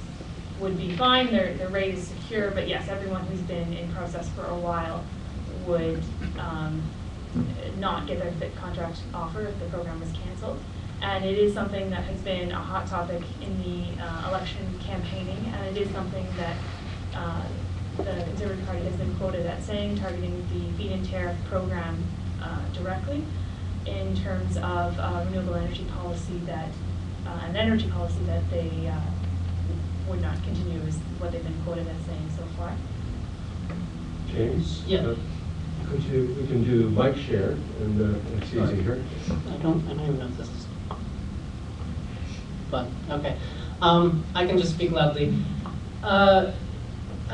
would be fine, their rate is secure, but yes, everyone who's been in process for a while would not get their FIT contract offer if the program was canceled. And it is something that has been a hot topic in the election campaigning, and it is something that the Conservative Party has been quoted as saying, targeting the feed-in tariff program directly in terms of renewable energy policy that, an energy policy that they would not continue, is what they've been quoted as saying so far. James? Yeah. We can do mic share, and it's easy here. I don't even know if this is, but okay. I can just speak loudly. I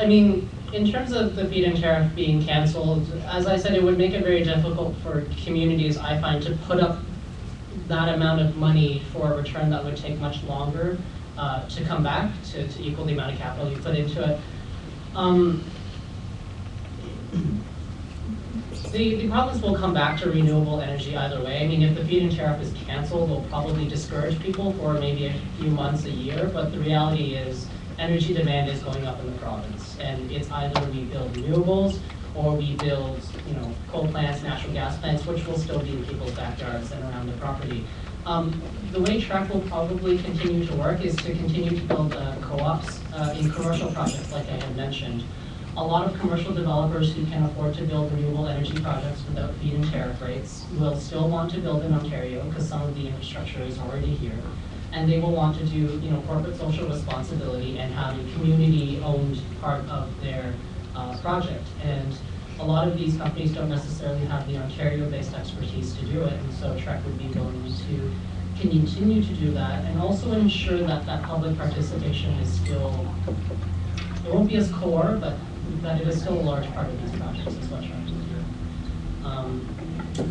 mean, in terms of the feed-in tariff being canceled, as I said, it would make it very difficult for communities, I find, to put up that amount of money for a return that would take much longer to come back to equal the amount of capital you put into it. The province will come back to renewable energy either way. I mean, if the feed-in tariff is canceled, it'll probably discourage people for maybe a few months, a year, but the reality is energy demand is going up in the province, and it's either we build renewables or we build, coal plants, natural gas plants, which will still be in people's backyards and around the property. The way TREC will probably continue to work is to continue to build co-ops in commercial projects, like I had mentioned. A lot of commercial developers who can afford to build renewable energy projects without feed-in tariff rates will still want to build in Ontario because some of the infrastructure is already here. And they will want to do, corporate social responsibility and have a community-owned part of their project. And a lot of these companies don't necessarily have the Ontario-based expertise to do it, and so TREC would be willing to continue to do that, and also ensure that that public participation is still, it won't be as core, but that it is still a large part of these projects, is what TREC will do.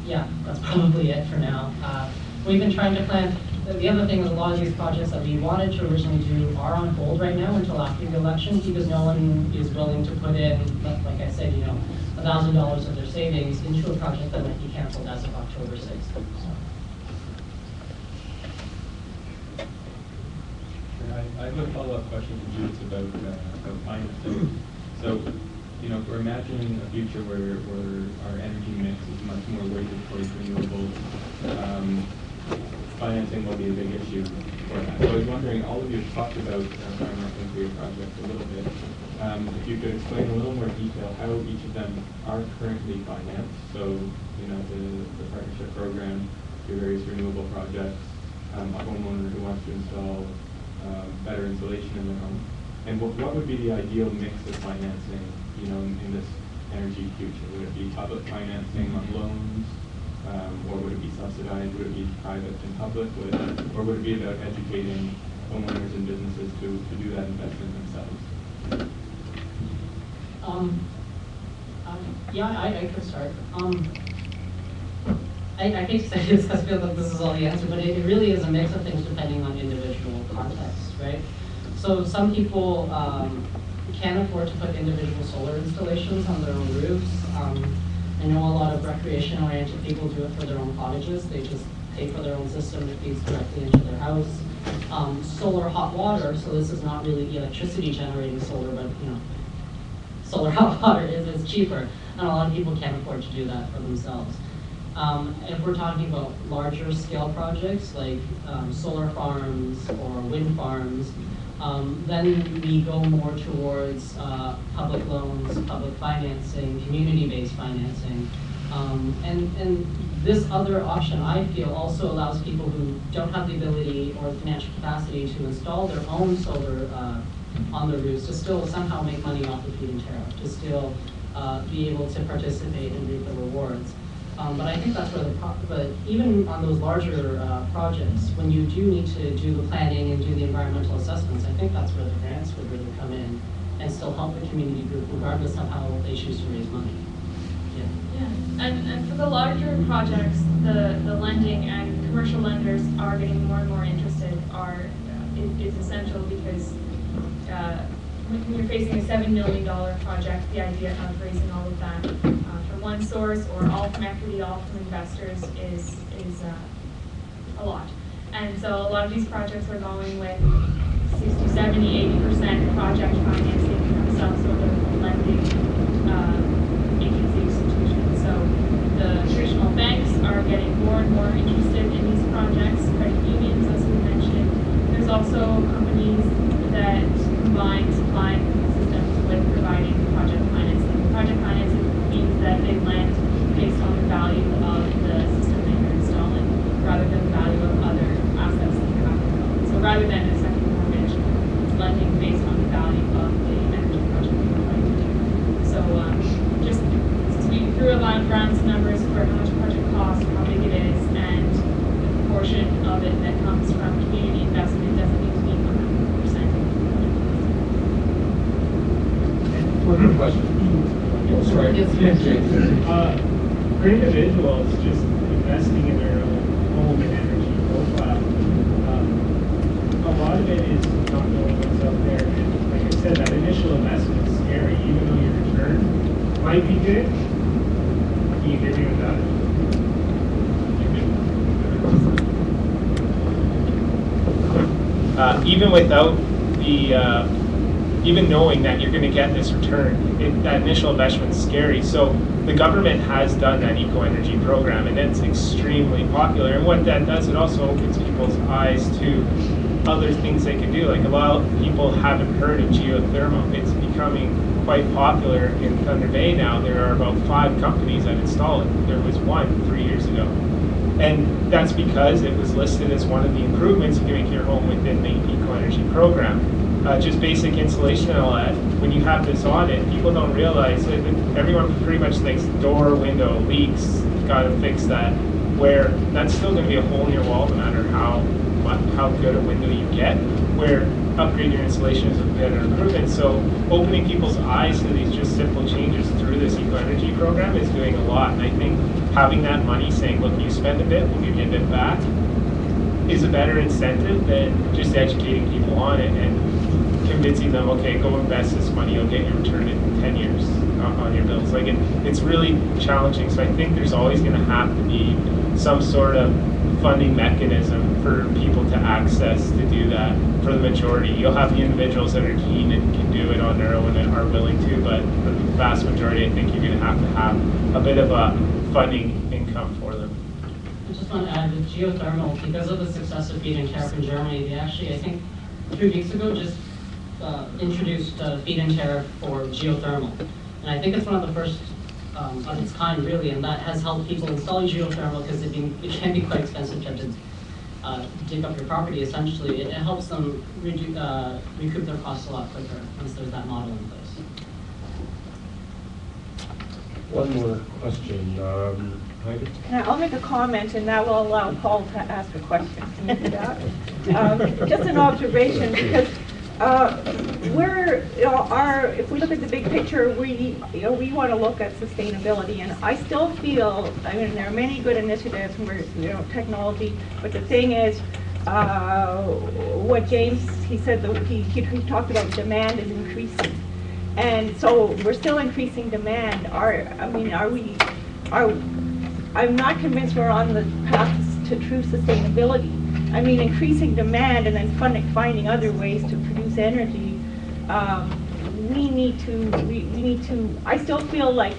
Yeah, that's probably it for now. We've been trying to plan. The other thing is a lot of these projects that we wanted to originally do are on hold right now until after the election because no one is willing to put in, like I said, $1,000 of their savings into a project that might be canceled as of October 6th. I have a follow-up question to Judith about financing. So, if we're imagining a future where our energy mix is much more weighted towards renewables, financing will be a big issue for that. So I was wondering, all of you have talked about financing for your project a little bit. If you could explain a little more detail how each of them are currently financed. So, the partnership program, your various renewable projects, a homeowner who wants to install better insulation in their home. And what would be the ideal mix of financing, in this energy future? Would it be public financing on loans? Or would it be subsidized? Would it be private and public? Or would it be about educating homeowners and businesses to do that investment themselves? Yeah, I could start. I hate to say this, I feel that this is all the answer, but it really is a mix of things depending on individual context, right? So some people can afford to put individual solar installations on their own roofs. I know a lot of recreation-oriented people do it for their own cottages. They just pay for their own system that feeds directly into their house. Solar hot water, so this is not really electricity generating solar, but solar hot water is cheaper, and a lot of people can't afford to do that for themselves. If we're talking about larger scale projects like solar farms or wind farms, then we go more towards public loans, public financing, community-based financing. And this other option, I feel, also allows people who don't have the ability or financial capacity to install their own solar on their roofs to still somehow make money off the feed-in tariff, to still be able to participate and reap the rewards. But I think that's where but even on those larger projects, when you do need to do the planning and do the environmental assessments, I think that's where the grants would really come in and still help the community group regardless of how they choose to raise money. Yeah, and for the larger projects, the lending and commercial lenders are getting more and more interested. Is essential because when you're facing a $7 million project, the idea of raising all of that from one source or all from equity, all from investors is a lot. And so a lot of these projects are going with 60, 70, 80% project financing from some sort of lending agency institution. So the traditional banks are getting more and more interested in these projects, credit unions, as we mentioned. There's also companies that combine supply systems with providing project financing. Project financing means that they lend based on the value of the system that you're installing rather than the value of other assets that you have to build. So rather than a second mortgage, it's lending based on the value of the energy project you're providing. So just since we threw around some numbers for how much a project costs, how big it is, and the proportion of it that comes from community investment, it doesn't need to be 100%. One question. Sorry. For individuals just investing in their own home and energy profile, a lot of it is not knowing what's out there. And like I said, that initial investment is scary, even though your return might be good. Can you hear me with that? Even without the even knowing that you're going to get this return, that initial investment is scary. So the government has done that eco-energy program, and it's extremely popular. And what that does, it also opens people's eyes to other things they can do. Like a lot of people haven't heard of geothermal. It's becoming quite popular in Thunder Bay now. There are about 5 companies that install it. There was 1 3 years ago. And that's because it was listed as one of the improvements you can make your home within the eco-energy program. Just basic insulation and all that. When you have this audit, people don't realize that everyone pretty much thinks door, window, leaks, got to fix that. Where that's still going to be a hole in your wall no matter how good a window you get. Where upgrading your insulation is a better improvement. So opening people's eyes to these just simple changes through this eco-energy program is doing a lot. And I think having that money saying, look, you spend a bit, we'll give you a bit back, is a better incentive than just educating people on it and convincing them, okay, go invest this money, you'll get your return in 10 years on your bills. Like it's really challenging. So I think there's always going to have to be some sort of funding mechanism for people to access to do that. For the majority, you'll have the individuals that are keen and can do it on their own and are willing to, but for the vast majority, I think you're going to have a bit of a funding income for them. I just want to add with geothermal, because of the success of feed-in tariff in Germany, they actually, I think, 3 weeks ago just introduced a feed-in tariff for geothermal. And I think it's one of the first of its kind, really, and that has helped people install geothermal because it can be quite expensive to dig up your property. Essentially, it helps them recoup their costs a lot quicker once there's that model in place. One more question. Heidi? Now, I'll make a comment, and that will allow Paul to ask a question. Can you do that? Just an observation, because if we look at the big picture, we want to look at sustainability, and I still feel, I mean, there are many good initiatives where, technology, but the thing is, what James, he said, that he talked about demand is increasing, and so we're still increasing demand. I'm not convinced we're on the path to true sustainability. I mean, increasing demand and then finding other ways to produce energy. We need to. I still feel like,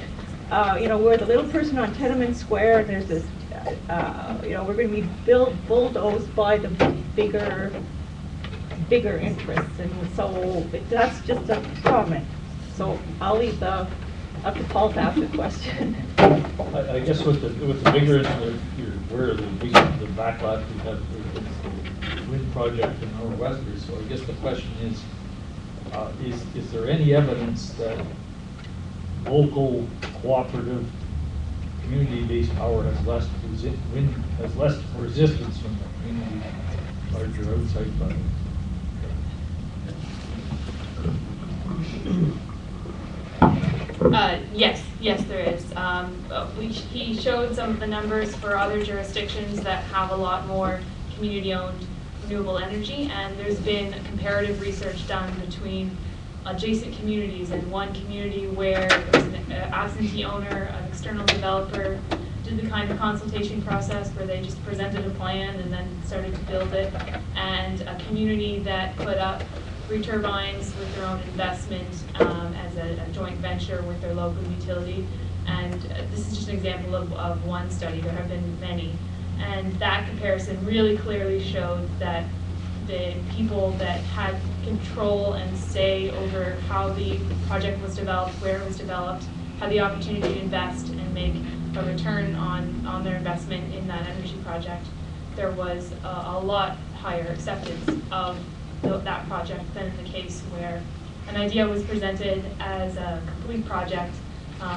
we're the little person on Tenement Square, and there's this, we're going to be bulldozed by the bigger interests, and so that's just a comment. So I'll leave up to Paul to ask the question. I guess with the bigger, where the backlash we have the wind project in Northwestern. So I guess the question is there any evidence that local cooperative community-based power has less has less resistance from the community larger outside projects. Yes, there is. He showed some of the numbers for other jurisdictions that have a lot more community-owned renewable energy, and there's been comparative research done between adjacent communities, and one community where there was an absentee owner, an external developer, did the kind of consultation process where they just presented a plan and then started to build it, and a community that put up 3 turbines with their own investment as a joint venture with their local utility. And this is just an example of one study. There have been many. And that comparison really clearly showed that the people that had control and say over how the project was developed, where it was developed, had the opportunity to invest and make a return on their investment in that energy project. There was a lot higher acceptance of that project than in the case where an idea was presented as a complete project.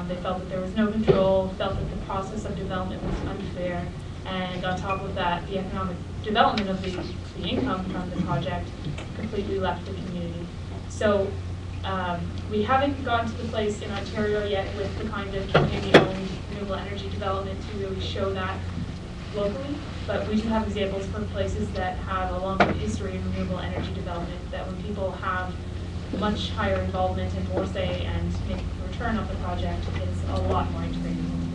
They felt that there was no control, felt that the process of development was unfair, and on top of that, the economic development of the income from the project completely left the community. So we haven't gotten to the place in Ontario yet with the kind of community-owned renewable energy development to really show that locally, but we do have examples from places that have a longer history of renewable energy development, that when people have much higher involvement and more say and make a return of the project, it's a lot more integrated into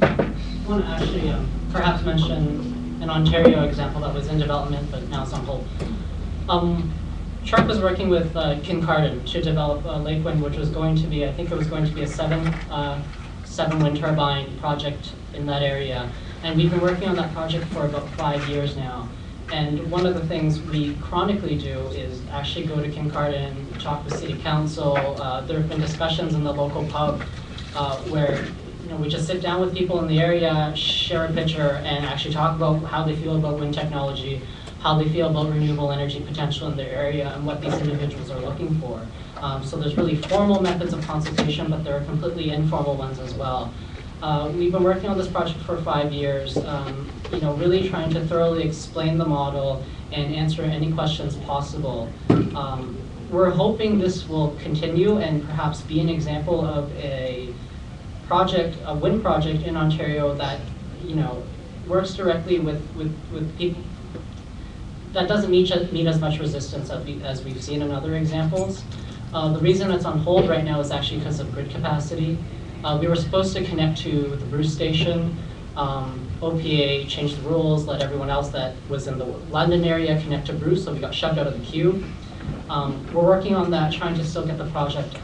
the community. I want to actually perhaps mention an Ontario example that was in development but now it's on hold. Sharp was working with Kincardine to develop Lake Wind, which was going to be, I think it was going to be a seven wind turbine project in that area. And we've been working on that project for about 5 years now. And one of the things we chronically do is actually go to Kincardine, talk with City Council. There have been discussions in the local pub where we just sit down with people in the area, share a picture, and actually talk about how they feel about wind technology, how they feel about renewable energy potential in their area, and what these individuals are looking for. So there's really formal methods of consultation, but there are completely informal ones as well. We've been working on this project for 5 years, really trying to thoroughly explain the model and answer any questions possible. We're hoping this will continue and perhaps be an example of a wind project in Ontario that, works directly with people, that doesn't meet as much resistance as we've seen in other examples. The reason it's on hold right now is actually because of grid capacity. We were supposed to connect to the Bruce station. OPA changed the rules, let everyone else that was in the London area connect to Bruce, so we got shoved out of the queue. We're working on that, trying to still get the project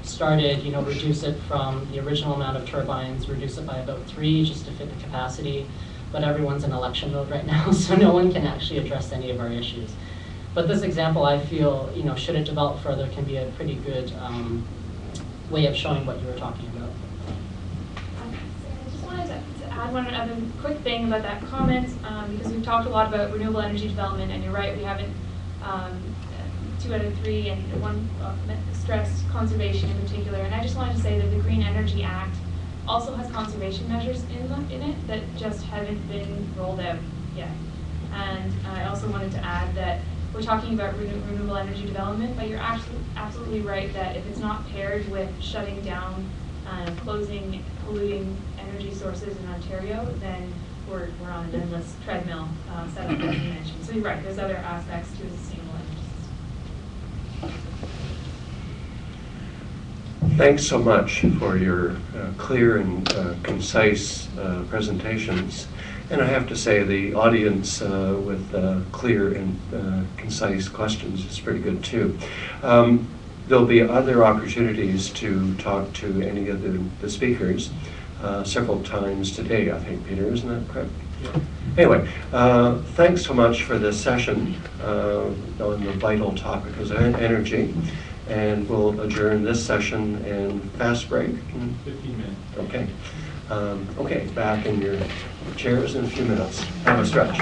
started, reduce it from the original amount of turbines, reduce it by about 3 just to fit the capacity. But everyone's in election mode right now, so no one can actually address any of our issues. But this example, I feel, should it develop further, can be a pretty good way of showing what you were talking about. I just wanted to add one other quick thing about that comment, because we've talked a lot about renewable energy development, and you're right, we haven't 2 out of 3, and one stressed conservation in particular. And I just wanted to say that the Green Energy Act also has conservation measures in it that just haven't been rolled out yet. And I also wanted to add that we're talking about renewable energy development, but you're absolutely right that if it's not paired with shutting down, closing polluting energy sources in Ontario, then we're on an endless treadmill set up as you mentioned. So you're right, there's other aspects to a sustainable energy system. Thanks so much for your clear and concise presentations. And I have to say the audience with clear and concise questions is pretty good too. There'll be other opportunities to talk to any of the speakers several times today, I think, Peter, isn't that correct? Yeah. Anyway, thanks so much for this session on the vital topic of energy. And we'll adjourn this session and fast break. 15 minutes. Okay. Okay, back in your chairs in a few minutes. Have a stretch.